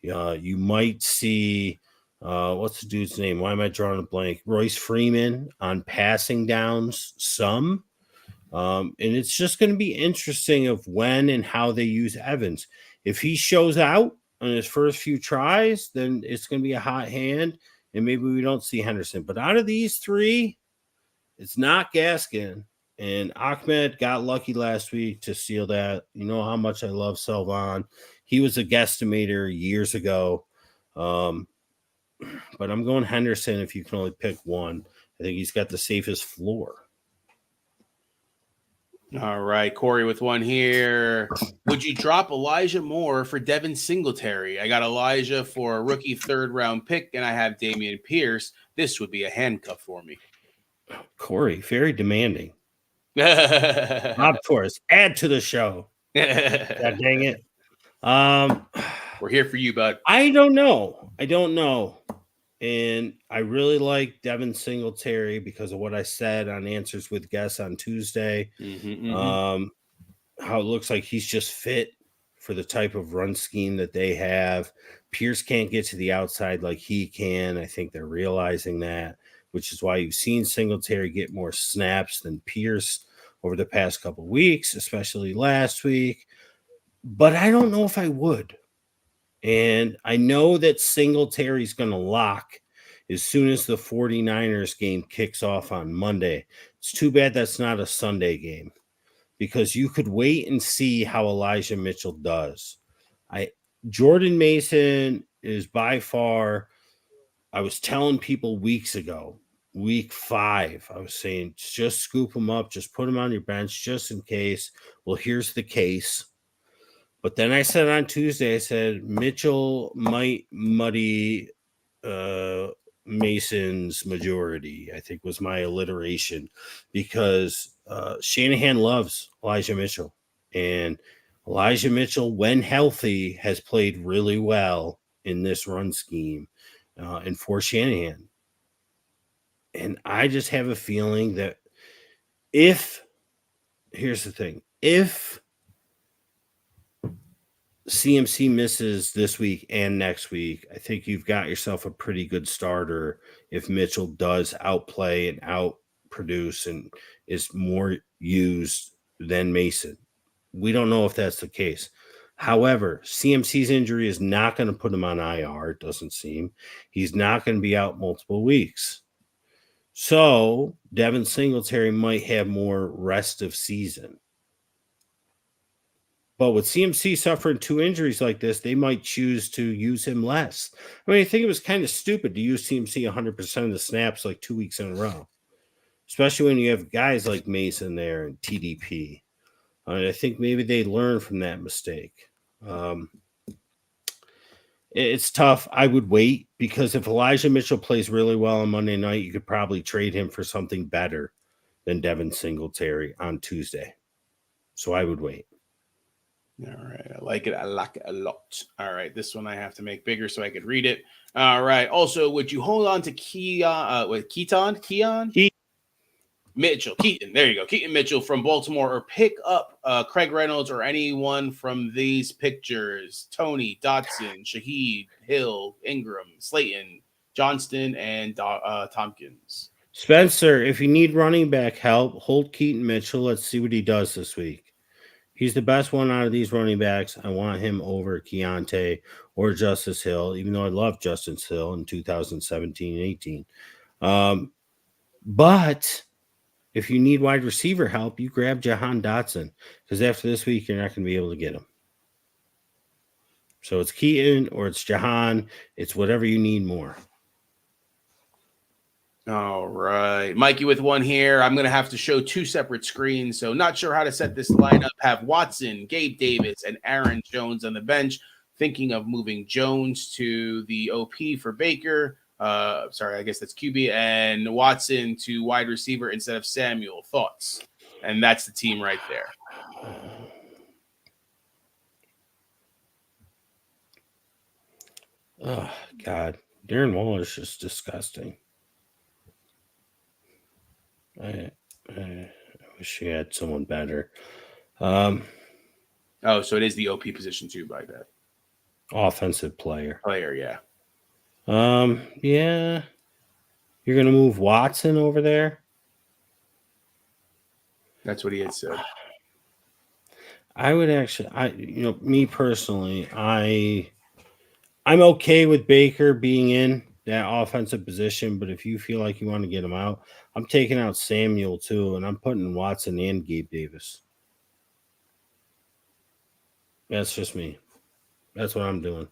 You might see, what's the dude's name? Why am I drawing a blank? Royce Freeman on passing downs some. And it's just going to be interesting of when and how they use Evans. If he shows out on his first few tries, then it's going to be a hot hand, and maybe we don't see Henderson. But out of these 3, it's not Gaskin. And Ahmed got lucky last week to steal that. You know how much I love Selvon. He was a guesstimator years ago. But I'm going Henderson if you can only pick one. I think he's got the safest floor. All right, Corey with one here. Would you drop Elijah Moore for Devin Singletary? I got Elijah for a rookie 3rd-round pick, and I have Dameon Pierce. This would be a handcuff for me. Corey, very demanding. Of course. Add to the show. God dang it. We're here for you, bud. I don't know. And I really like Devin Singletary because of what I said on Answers with Guests on Tuesday. How it looks like he's just fit for the type of run scheme that they have. Pierce can't get to the outside like he can. I think they're realizing that, which is why you've seen Singletary get more snaps than Pierce over the past couple of weeks, especially last week. But I don't know if I would. And I know that Singletary's going to lock as soon as the 49ers game kicks off on Monday. It's too bad that's not a Sunday game, because you could wait and see how Elijah Mitchell does. Jordan Mason is by far, I was telling people weeks ago, week 5, I was saying, just scoop him up, just put him on your bench just in case. Well, here's the case. But then I said on Tuesday, I said Mitchell might muddy Mason's majority, I think was my alliteration, because Shanahan loves Elijah Mitchell. And Elijah Mitchell, when healthy, has played really well in this run scheme and for Shanahan. And I just have a feeling that here's the thing, if CMC misses this week and next week, I think you've got yourself a pretty good starter if Mitchell does outplay and outproduce and is more used than Mason. We don't know if that's the case. However, CMC's injury is not going to put him on IR, it doesn't seem. He's not going to be out multiple weeks. So Devin Singletary might have more rest of season. But with CMC suffering 2 injuries like this, they might choose to use him less. I mean, I think it was kind of stupid to use CMC 100% of the snaps like 2 weeks in a row, especially when you have guys like Mason there and TDP. I think maybe they learned from that mistake. It's tough. I would wait, because if Elijah Mitchell plays really well on Monday night, you could probably trade him for something better than Devin Singletary on Tuesday. So I would wait. All right. I like it. I like it a lot. All right. This one I have to make bigger so I could read it. All right. Also, would you hold on to Keaton Mitchell? Keaton. There you go. Keaton Mitchell from Baltimore, or pick up Craig Reynolds or anyone from these pictures? Tony, Dotson, Shaheed, Hill, Ingram, Slayton, Johnston, and Tompkins. Spencer, if you need running back help, hold Keaton Mitchell. Let's see what he does this week. He's the best one out of these running backs. I want him over Keontae or Justice Hill, even though I love Justice Hill in 2017-18. But if you need wide receiver help, you grab Jahan Dotson, because after this week, you're not going to be able to get him. So it's Keaton or it's Jahan. It's whatever you need more. All right. Mikey with one here. I'm going to have to show 2 separate screens, so not sure how to set this lineup. Have Watson, Gabe Davis, and Aaron Jones on the bench. Thinking of moving Jones to the OP for Baker. Sorry, I guess that's QB. And Watson to wide receiver instead of Samuel. Thoughts? And that's the team right there. Oh, God. Darren Waller is just disgusting. I wish he had someone better. So it is the OP position too, by that. Offensive player, yeah. Yeah. You're gonna move Watson over there? That's what he had said. I would actually, me personally, I'm okay with Baker being in that offensive position, but if you feel like you want to get him out, I'm taking out Samuel too, and I'm putting Watson and Gabe Davis. That's just me. That's what I'm doing.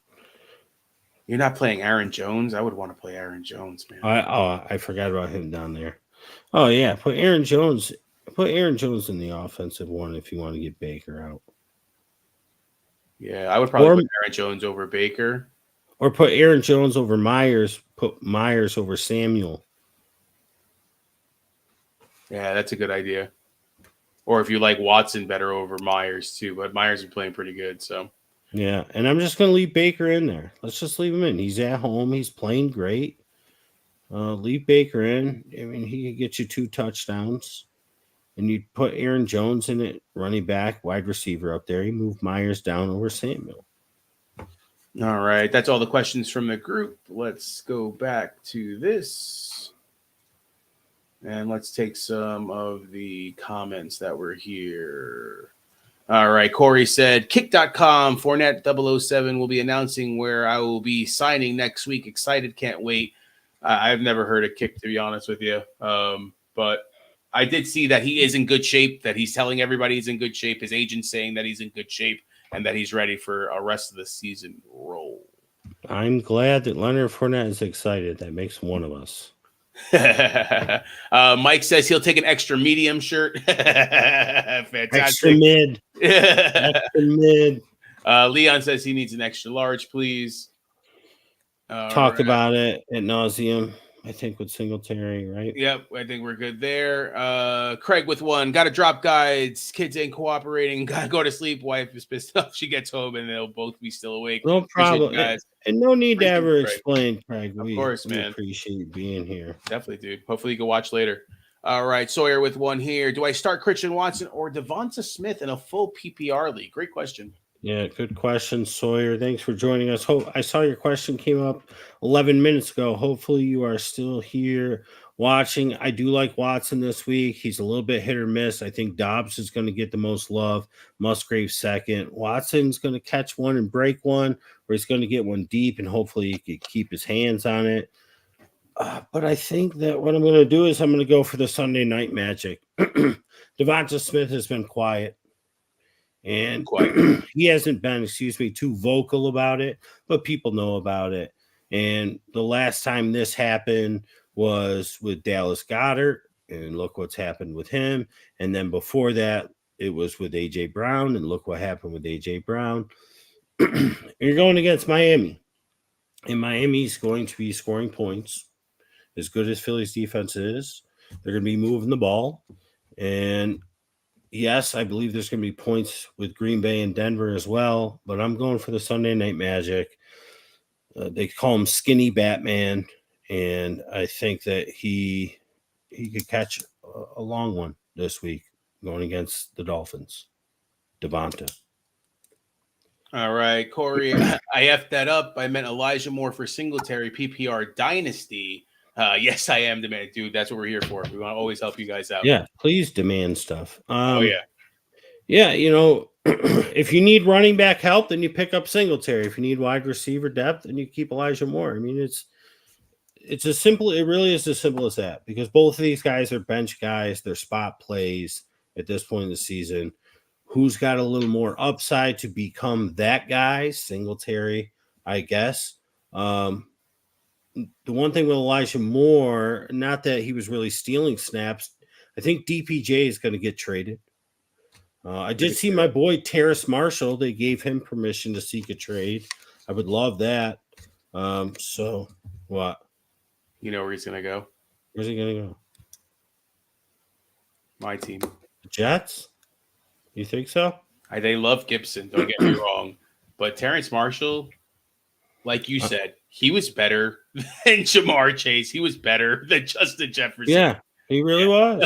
You're not playing Aaron Jones? I would want to play Aaron Jones, man. I forgot about him down there. Oh yeah, put Aaron Jones in the offensive one if you want to get Baker out. Yeah, I would probably put Aaron Jones over Baker. Or put Aaron Jones over Myers, put Myers over Samuel. Yeah, that's a good idea. Or if you like Watson better over Myers too, but Myers is playing pretty good. So Yeah, and I'm just going to leave Baker in there. Let's just leave him in. He's at home. He's playing great. Leave Baker in. I mean, he could get you 2 touchdowns. And you put Aaron Jones in it, running back, wide receiver up there. You move Myers down over Samuel. all right, that's all the questions from the group. Let's go back to this. And let's take some of the comments that were here. All right, Corey said, kick.com, Fournette 007 will be announcing where I will be signing next week. Excited, can't wait. I've never heard of Kick, to be honest with you. But I did see that he is in good shape, that he's telling everybody he's in good shape. His agent's saying that he's in good shape and that he's ready for a rest of the season role. I'm glad that Leonard Fournette is excited. That makes one of us. Mike says he'll take an extra medium shirt. Fantastic. Extra mid. Extra mid. Leon says he needs an extra large, please. Talked about it at nauseum, I think, with Singletary, right? Yep, I think we're good there. Craig with 1. Got to drop guides. Kids ain't cooperating. Got to go to sleep. Wife is pissed off. She gets home and they'll both be still awake. No problem. Guys. And no need to ever explain, Craig. Of course, man. Appreciate you being here. Definitely, dude. Hopefully you can watch later. All right, Sawyer with 1 here. Do I start Christian Watson or Devonta Smith in a full PPR league? Great question. Yeah, good question, Sawyer. Thanks for joining us. I saw your question came up 11 minutes ago. Hopefully you are still here watching. I do like Watson this week. He's a little bit hit or miss. I think Dobbs is going to get the most love. Musgrave second. Watson's going to catch one and break one, or he's going to get one deep, and hopefully he can keep his hands on it. But I think that what I'm going to do is I'm going to go for the Sunday night magic. Devonta Smith has been quiet. And he hasn't been, too vocal about it, but people know about it. And the last time this happened was with Dallas Goedert, and look what's happened with him. And then before that, it was with A.J. Brown, and look what happened with A.J. Brown. You're going against Miami, and Miami's going to be scoring points. As good as Philly's defense is, they're going to be moving the ball. And yes, I believe there's going to be points with Green Bay and Denver as well, but I'm going for the Sunday Night Magic. They call him Skinny Batman, and I think that he could catch a long one this week going against the Dolphins. Devonta. All right, Corey, I effed that up. I meant Elijah Moore for Singletary PPR Dynasty. Yes, I am demand, dude. That's what we're here for. We want to always help you guys out. Yeah, please demand stuff. Yeah. If you need running back help, then you pick up Singletary. If you need wide receiver depth, then you keep Elijah Moore. I mean, it's as simple. It really is as simple as that, because both of these guys are bench guys. They're spot plays at this point in the season. Who's got a little more upside to become that guy? Singletary, I guess. The one thing with Elijah Moore, not that he was really stealing snaps, I think DPJ is going to get traded. I did see my boy Terrace Marshall. They gave him permission to seek a trade. I would love that. So what? You know where he's going to go? Where's he going to go? My team. The Jets? You think so? They love Gibson, don't get me wrong. But Terrace Marshall, like you said, he was better than Jamar Chase. He was better than Justin Jefferson. Yeah, he really was.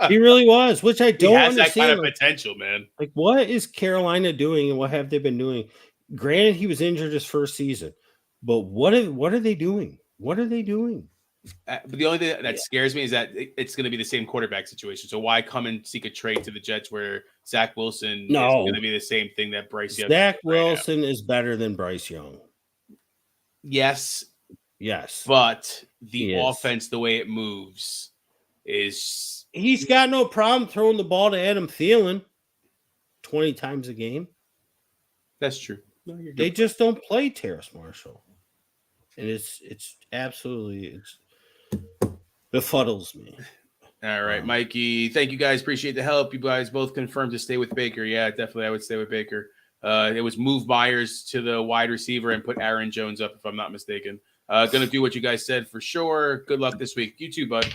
He really was, which I don't understand. He has that kind of potential, man. Like, what is Carolina doing, and what have they been doing? Granted, he was injured his first season, but what are they doing? What are they doing? But the only thing that scares me is that it's going to be the same quarterback situation. So why come and seek a trade to the Jets where Zach Wilson is going to be the same thing that Bryce Young? Zach Wilson is better than Bryce Young. Yes. But the offense, the way it moves, is he's got no problem throwing the ball to Adam Thielen 20 times a game. That's true. No, they just don't play Terrace Marshall. And it's absolutely befuddles me. All right, Mikey. Thank you guys. Appreciate the help. You guys both confirmed to stay with Baker. Yeah, definitely. I would stay with Baker. It was move Myers to the wide receiver and put Aaron Jones up, if I'm not mistaken. Going to do what you guys said for sure. Good luck this week. You too, bud.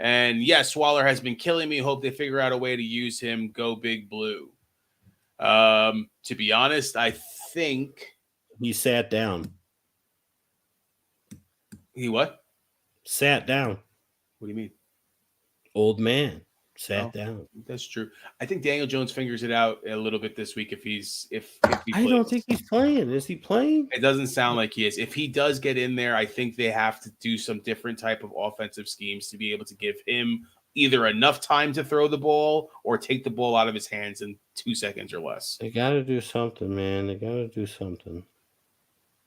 And yes, Waller has been killing me. Hope they figure out a way to use him. Go Big Blue. To be honest, I think he sat down. He what? Sat down. What do you mean? Old man sat down. That's true. I think Daniel Jones figures it out a little bit this week if he I don't think he's playing. Is he playing? It doesn't sound like he is. If he does get in there, I think they have to do some different type of offensive schemes to be able to give him either enough time to throw the ball or take the ball out of his hands in 2 seconds or less. They got to do something, man. They got to do something.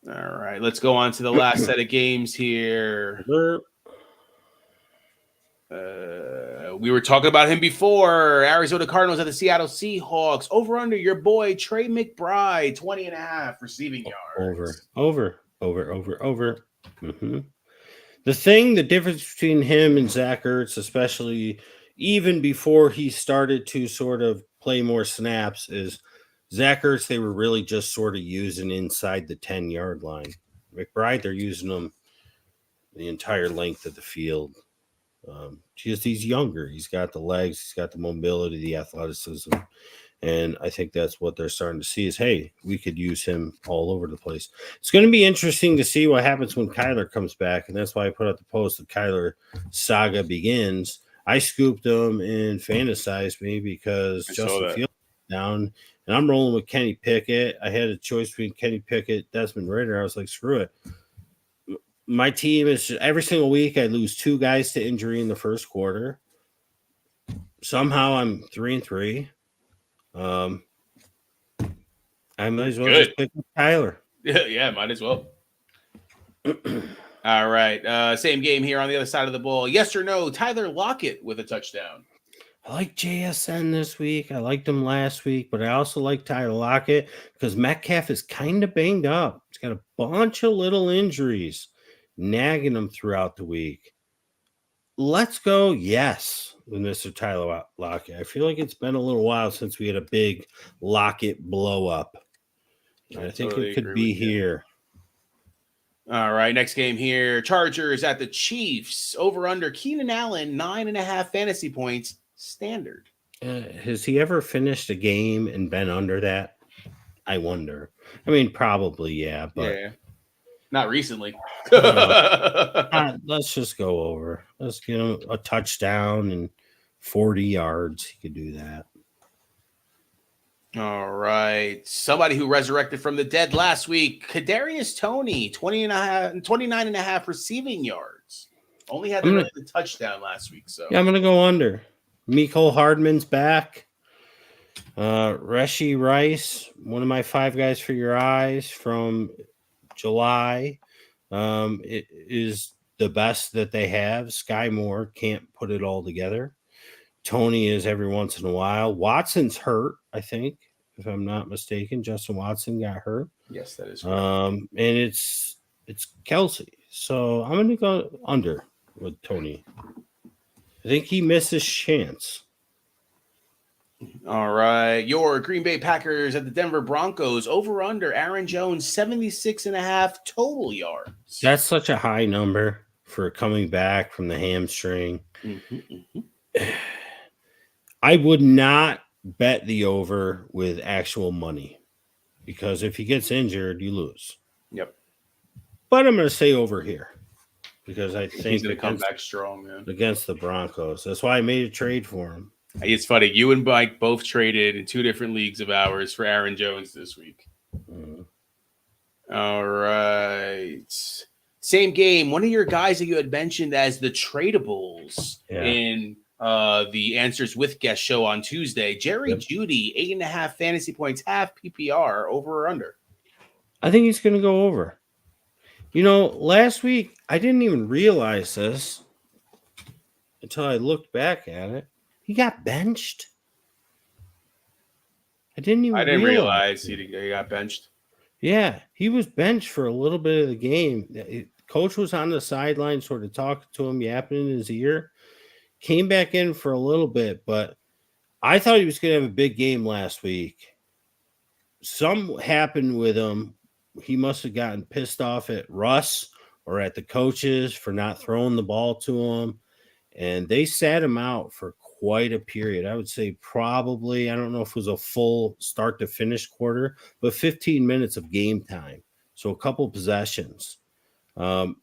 All right, let's go on to the last set of games here. We were talking about him before. Arizona Cardinals at the Seattle Seahawks. Over under your boy Trey McBride, 20.5 receiving yards. Over. Mm-hmm. The difference between him and Zach Ertz, especially even before he started to sort of play more snaps, is Zach Ertz, they were really just sort of using inside the 10-yard line. McBride, they're using him the entire length of the field. Just he's younger. He's got the legs. He's got the mobility, the athleticism. And I think that's what they're starting to see is, hey, we could use him all over the place. It's going to be interesting to see what happens when Kyler comes back. And that's why I put out the post, the Kyler saga begins. I scooped him and fantasized me because Justin Fields down. And I'm rolling with Kenny Pickett. I had a choice between Kenny Pickett, Desmond Ridder. I was like, screw it. My team is every single week I lose 2 guys to injury in the first quarter. Somehow I'm 3-3. I might as well just pick up Kyler. Yeah, might as well. All right. Same game here on the other side of the ball. Yes or no, Tyler Lockett with a touchdown. I like JSN this week. I liked him last week, but I also like Tyler Lockett because Metcalf is kind of banged up. He's got a bunch of little injuries nagging him throughout the week. Let's go, yes, with Mr. Tyler Lockett. I feel like it's been a little while since we had a big Lockett blow up. I think totally it could be here. All right, next game here. Chargers at the Chiefs. Over under Keenan Allen, 9.5 fantasy points, standard. Has he ever finished a game and been under that? I wonder. I mean, probably, yeah, but yeah. Not recently. Let's just go over. Let's get him a touchdown and 40 yards. He could do that. All right. Somebody who resurrected from the dead last week, Kadarius Toney, 29.5 receiving yards. Only had the touchdown last week. So yeah, I'm going to go under. Mecole Hardman's back. Rashee Rice, one of my 5 guys for your eyes from July. It is the best that they have. Sky Moore can't put it all together. Tony is every once in a while. Watson's hurt, I think, if I'm not mistaken. Justin Watson got hurt. Yes, that is right. And it's Kelsey. So I'm going to go under with Tony. I think he missed his chance. All right. Your Green Bay Packers at the Denver Broncos. Over under Aaron Jones, 76.5 total yards. That's such a high number for coming back from the hamstring. I would not bet the over with actual money because if he gets injured, you lose. Yep. But I'm going to say over here because I think he's going to come back strong, man. Against the Broncos. That's why I made a trade for him. It's funny. You and Mike both traded in 2 different leagues of ours for Aaron Jones this week. All right. Same game. One of your guys that you had mentioned as the tradables in the Answers with Guest show on Tuesday, Jerry Jeudy, 8.5 fantasy points, half PPR, over or under? I think he's going to go over. You know, last week, I didn't even realize this until I looked back at it. He got benched. I didn't realize he got benched. Yeah, he was benched for a little bit of the game. Coach was on the sideline sort of talking to him, yapping in his ear. Came back in for a little bit, but I thought he was going to have a big game last week. Something happened with him. He must have gotten pissed off at Russ or at the coaches for not throwing the ball to him. and they sat him out for quite a period. I would say probably, I don't know if it was a full start to finish quarter, but 15 minutes of game time. So a couple possessions. I'm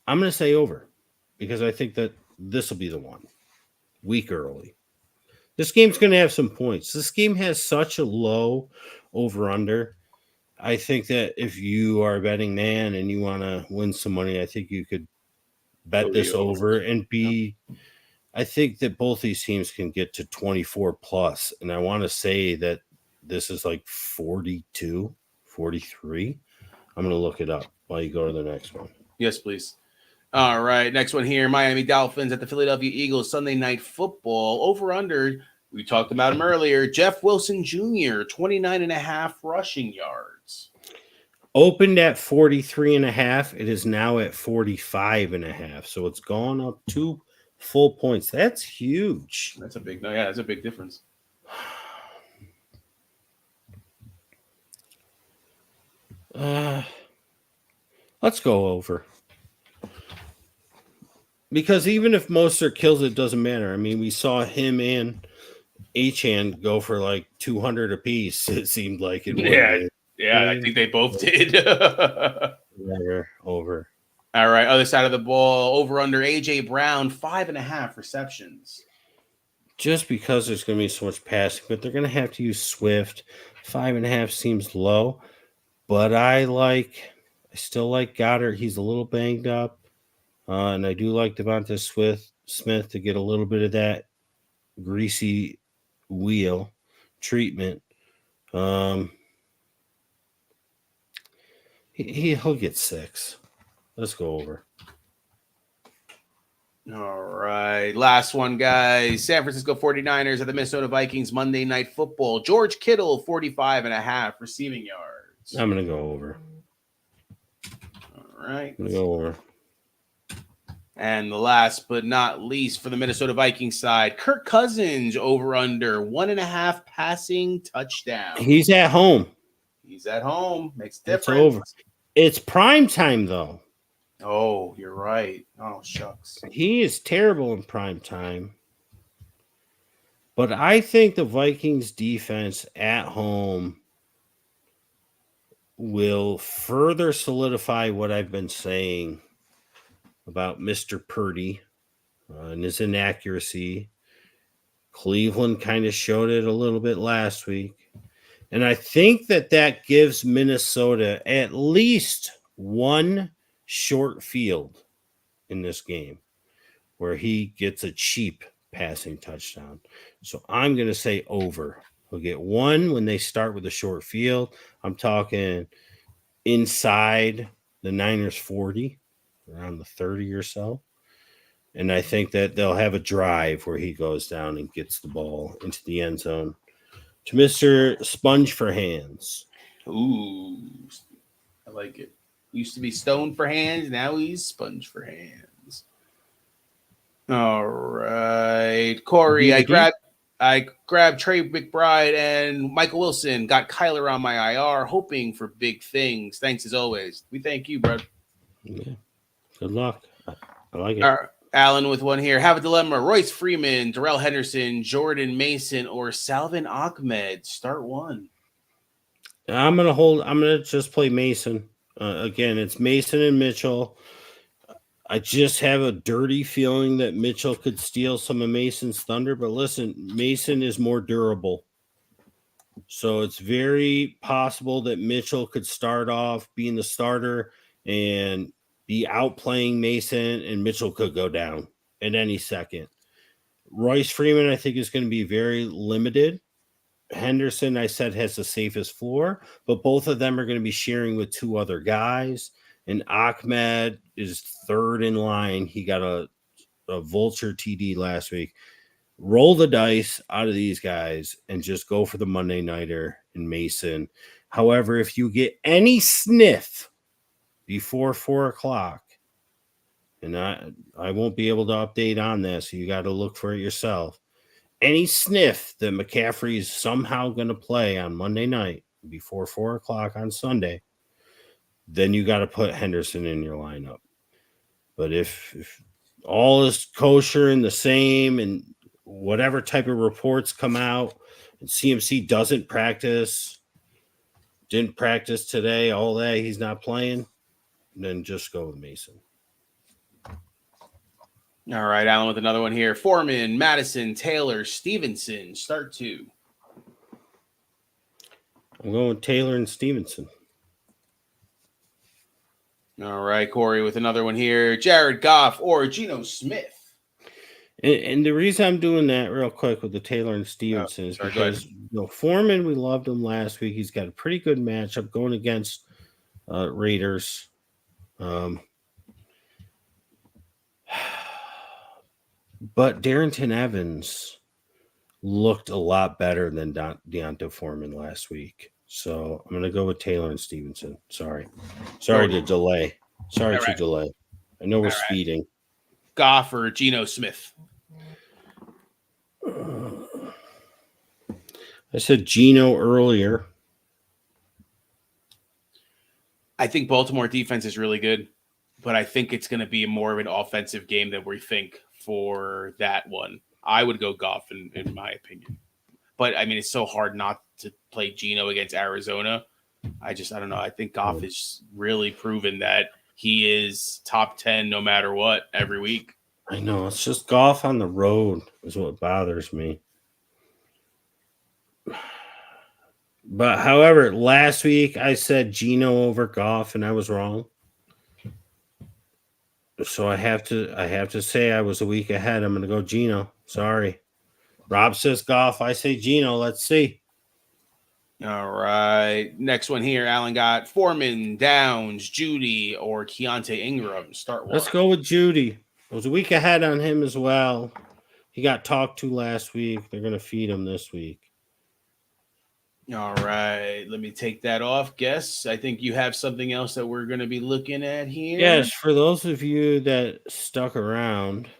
going to say over because I think that this will be the one week early. This game's going to have some points. This game has such a low over under. I think that if you are a betting man and you want to win some money, I think you could bet this over and be. I think that both these teams can get to 24 plus. And I want to say that this is like 42, 43. I'm going to look it up while you go to the next one. Yes, please. All right. Next one here. Miami Dolphins at the Philadelphia Eagles Sunday Night Football. Over under. We talked about him earlier. Jeff Wilson Jr., 29.5 rushing yards. Opened at 43.5. It is now at 45.5. So it's gone up 2 full points. That's huge. That's a big, that's a big difference. Let's go over. Because even if Mostert kills it, doesn't matter. I mean, we saw him and Achane go for like 200 apiece. It seemed like it. Yeah, I think they both did. Over. All right, other side of the ball. Over under AJ Brown, 5.5 receptions. Just because there's going to be so much passing, but they're going to have to use Swift. 5.5 seems low, but I still like Goddard. He's a little banged up. And I do like Devonta Smith to get a little bit of that greasy wheel treatment. He'll get 6. Let's go over. All right. Last one, guys. San Francisco 49ers at the Minnesota Vikings Monday Night Football. George Kittle, 45.5 receiving yards. I'm going to go over. All right. I'm going to go over. And the last but not least for the Minnesota Vikings side, Kirk Cousins over under 1.5 passing touchdown. He's at home. He's at home. Makes a difference. It's over. It's prime time, though. Oh, you're right. Oh, shucks. He is terrible in prime time. But I think the Vikings defense at home will further solidify what I've been saying about Mr. Purdy and his inaccuracy. Cleveland kind of showed it a little bit last week. And I think that gives Minnesota at least one short field in this game where he gets a cheap passing touchdown. So I'm going to say over. He'll get one when they start with a short field. I'm talking inside the Niners 40. Around the 30 or so. And I think that they'll have a drive where he goes down and gets the ball into the end zone to Mr. Sponge for Hands. Ooh, I like it. Used to be Stone for Hands. Now he's Sponge for Hands. All right. Corey, I grabbed Trey McBride and Michael Wilson. Got Kyler on my IR, hoping for big things. Thanks as always. We thank you, bro. Yeah. Good luck. I like it. Alan with one here. Have a dilemma. Royce Freeman, Darrell Henderson, Jordan Mason, or Salvin Ahmed. Start one. I'm going to just play Mason. Again, it's Mason and Mitchell. I just have a dirty feeling that Mitchell could steal some of Mason's thunder. But listen, Mason is more durable. So it's very possible that Mitchell could start off being the starter and be outplaying Mason, and Mitchell could go down at any second. Royce Freeman, I think, is going to be very limited. Henderson, I said, has the safest floor, but both of them are going to be sharing with 2 other guys. And Ahmed is third in line. He got a vulture TD last week. Roll the dice out of these guys and just go for the Monday nighter in Mason. However, if you get any sniff before 4 o'clock, and I won't be able to update on this, so you got to look for it yourself. Any sniff that McCaffrey is somehow going to play on Monday night before 4 o'clock on Sunday, then you got to put Henderson in your lineup. But if all is kosher and the same, and whatever type of reports come out, and CMC didn't practice today, all that, he's not playing, then just go with Mason. All right, Alan with another one here. Foreman, Madison, Taylor, Stevenson, start 2. I'm going with Taylor and Stevenson. All right, Corey with another one here. Jared Goff or Geno Smith. And the reason I'm doing that real quick with the Taylor and Stevenson is because Foreman, we loved him last week. He's got a pretty good matchup going against Raiders. But Darrington Evans looked a lot better than Deonta Foreman last week. So I'm going to go with Taylor and Stevenson. Sorry to delay. Delay. I know we're speeding. Goff or Geno Smith? I said Geno earlier. I think Baltimore defense is really good, but I think it's going to be more of an offensive game than we think for that one. I would go Goff in my opinion. But, I mean, it's so hard not to play Geno against Arizona. I don't know. I think Goff has really proven that he is top 10 no matter what every week. I know. It's just Goff on the road is what bothers me. But, however, last week I said Geno over Goff, and I was wrong. So I have to say I was a week ahead. I'm going to go Geno. Sorry. Rob says Goff. I say Geno. Let's see. All right. Next one here. Alan got Foreman, Downs, Judy, or Keontae Ingram. Start 1. Let's go with Judy. I was a week ahead on him as well. He got talked to last week. They're going to feed him this week. All right. Let me take that off. Guess. I think you have something else that we're going to be looking at here. Yes. For those of you that stuck around,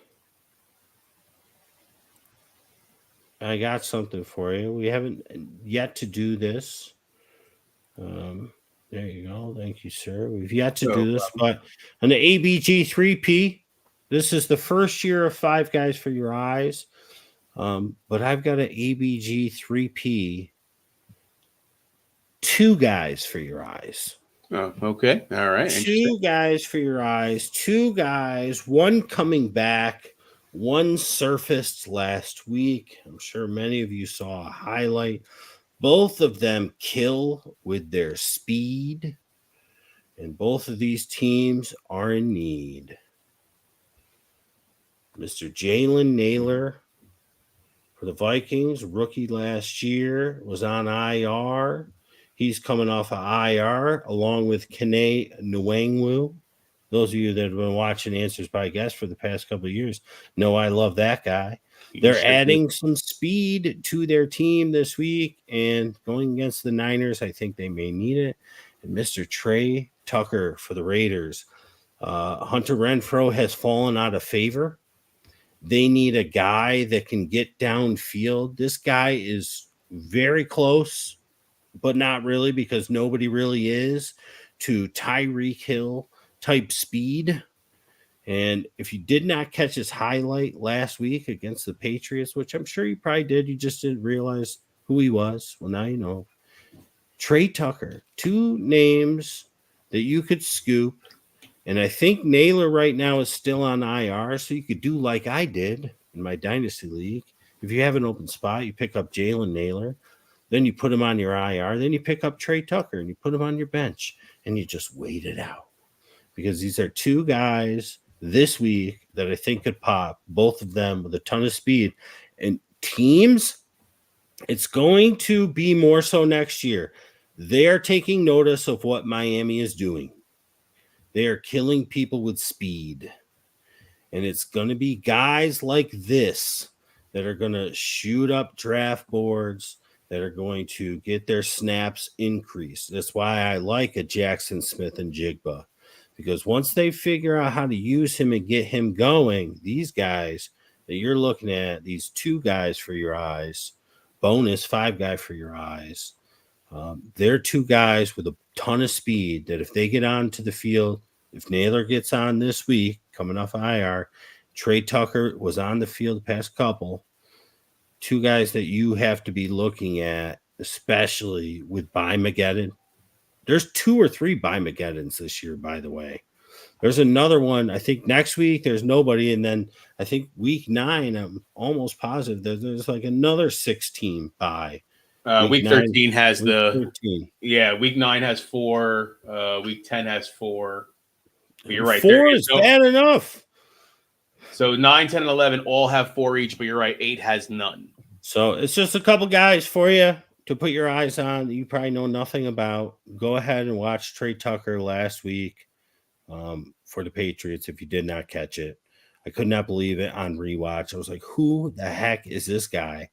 I got something for you. We haven't yet to do this. There you go. Thank you, sir. We've yet to do this, but on the ABG3P, this is the first year of 5 guys for your eyes. But I've got an ABG3P, 2 guys for your eyes. Oh, okay. All right. 2 guys for your eyes. 2 guys, one coming back. One surfaced last week. I'm sure many of you saw a highlight. Both of them kill with their speed, and both of these teams are in need. Mr. Jalen Naylor for the Vikings, rookie last year, was on IR. He's coming off of IR along with Kene Nwangwu. Those of you that have been watching Answers by Guest for the past couple of years know I love that guy. They're adding some speed to their team this week, and going against the Niners, I think they may need it. And Mr. Trey Tucker for the Raiders. Hunter Renfrow has fallen out of favor. They need a guy that can get downfield. This guy is very close, but not really, because nobody really is, to Tyreek Hill type speed. And if you did not catch his highlight last week against the Patriots, which I'm sure you probably did, you just didn't realize who he was. Well, now you know. Trey Tucker, 2 names that you could scoop. And I think Naylor right now is still on IR, so you could do like I did in my Dynasty League. If you have an open spot, you pick up Jalen Naylor, then you put him on your IR, then you pick up Trey Tucker and you put him on your bench, and you just wait it out. Because these are 2 guys this week that I think could pop, both of them with a ton of speed. And teams, it's going to be more so next year. They are taking notice of what Miami is doing. They are killing people with speed. And it's going to be guys like this that are going to shoot up draft boards, that are going to get their snaps increased. That's why I like a Jackson Smith and Jigba. Because once they figure out how to use him and get him going, these guys that you're looking at, these 2 guys for your eyes, bonus 5 guy for your eyes, they're 2 guys with a ton of speed that if they get onto the field, if Naylor gets on this week, coming off IR, Trey Tucker was on the field the past couple. Two guys that you have to be looking at, especially with Mageddon. There's 2 or 3 Mageddons this year, by the way. There's another one. I think next week there's nobody, and then I think week 9, I'm almost positive that there's like another 6-team bye. Week 13 has week 13. Week 9 has 4. Week 10 has 4. But you're right. 4 is bad enough. So 9, 10, and 11 all have 4 each, but you're right. 8 has none. So it's just a couple guys for you to put your eyes on that you probably know nothing about. Go ahead and watch Trey Tucker last week for the Patriots if you did not catch it. I could not believe it on rewatch. I was like, who the heck is this guy?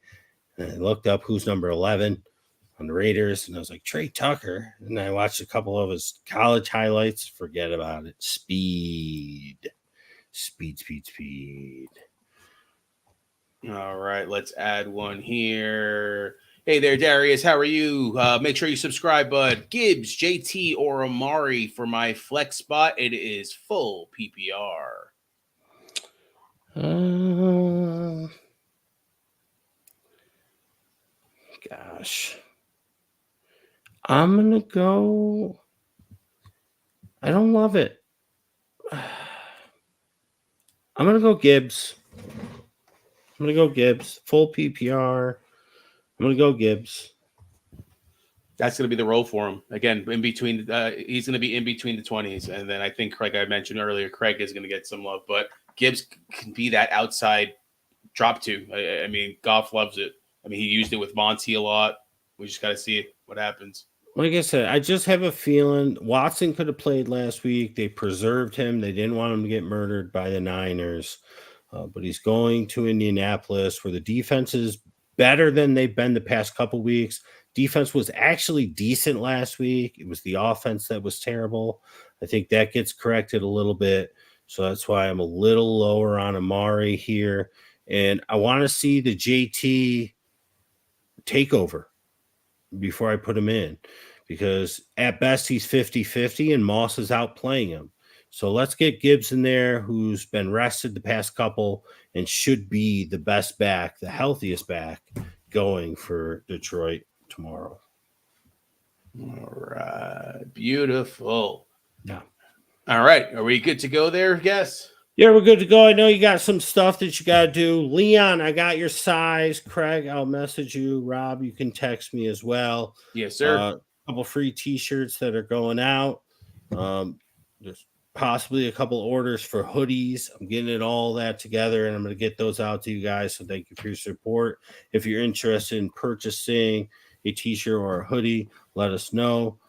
And I looked up who's number 11 on the Raiders, and I was like, Trey Tucker. And I watched a couple of his college highlights. Forget about it. Speed. All right, let's add one here. Hey there, Darius. How are you? Make sure you subscribe, bud. Gibbs, JT, or Amari for my flex spot. It is full PPR. Gosh. I'm going to go. I don't love it. I'm going to go Gibbs. Full PPR. I'm going to go Gibbs. That's going to be the role for him. Again, in between, he's going to be in between the 20s. And then I think Craig, I mentioned earlier, Craig is going to get some love. But Gibbs can be that outside drop to. I mean, Goff loves it. I mean, he used it with Monty a lot. We just got to see what happens. Like I said, I just have a feeling Watson could have played last week. They preserved him. They didn't want him to get murdered by the Niners. But he's going to Indianapolis where the defense is better than they've been the past couple weeks. Defense was actually decent last week. It was the offense that was terrible. I think that gets corrected a little bit. So that's why I'm a little lower on Amari here. And I want to see the JT takeover before I put him in, because at best he's 50-50 and Moss is outplaying him. So let's get Gibbs in there, who's been rested the past couple and should be the best back, the healthiest back going for Detroit tomorrow. All right. Beautiful. Yeah. All right. Are we good to go there, guess? Yeah, we're good to go. I know you got some stuff that you got to do. Leon, I got your size. Craig, I'll message you. Rob, you can text me as well. Yes, sir. A couple free T-shirts that are going out. There's possibly a couple orders for hoodies. I'm getting it all that together, and I'm going to get those out to you guys. So thank you for your support. If you're interested in purchasing a T-shirt or a hoodie, let us know.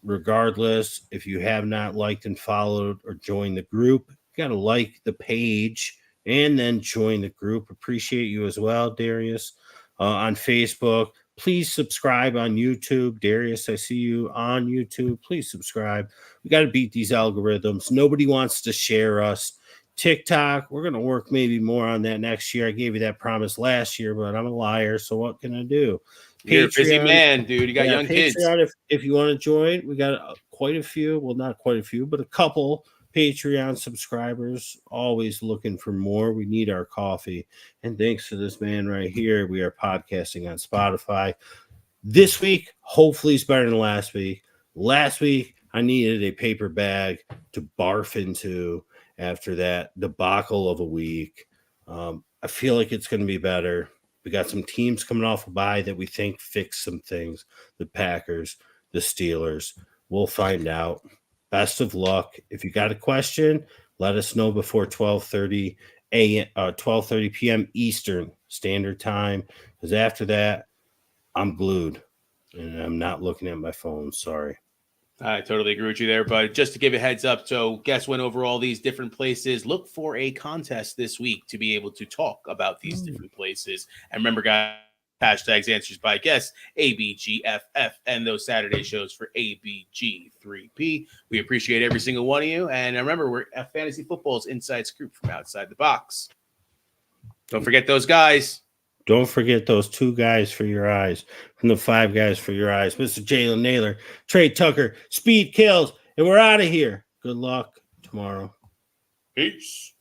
Regardless, if you have not liked and followed or joined the group, you got to like the page and then join the group. Appreciate you as well, Darius. On Facebook, please subscribe on YouTube. Darius, I see you on YouTube. Please subscribe. We got to beat these algorithms. Nobody wants to share us. TikTok, we're going to work maybe more on that next year. I gave you that promise last year, but I'm a liar, so what can I do? You're a busy man, dude. You got young kids. If you want to join, we got quite a few. Well, not quite a few, but a couple Patreon subscribers. Always looking for more. We need our coffee. And thanks to this man right here, we are podcasting on Spotify. This week, hopefully it's better than last week. Last week, I needed a paper bag to barf into after that debacle of a week. I feel like it's going to be better. We got some teams coming off a bye that we think fix some things. The Packers, the Steelers. We'll find out. Best of luck. If you got a question, let us know before 12:30 p.m. Eastern Standard Time. Because after that, I'm glued. And I'm not looking at my phone. Sorry. I totally agree with you there, but just to give a heads up, so Guess went over all these different places. Look for a contest this week to be able to talk about these different places. And remember, guys, hashtags answers by Guess, ABGFF, and those Saturday shows for ABG3P. We appreciate every single one of you. And remember, we're at Fantasy Football's Inside Scoop from Outside the Box. Don't forget those guys. Don't forget those 2 guys for your eyes from the 5 guys for your eyes. Mr. Jalen Naylor, Trey Tucker, Speed Kills, and we're out of here. Good luck tomorrow. Peace.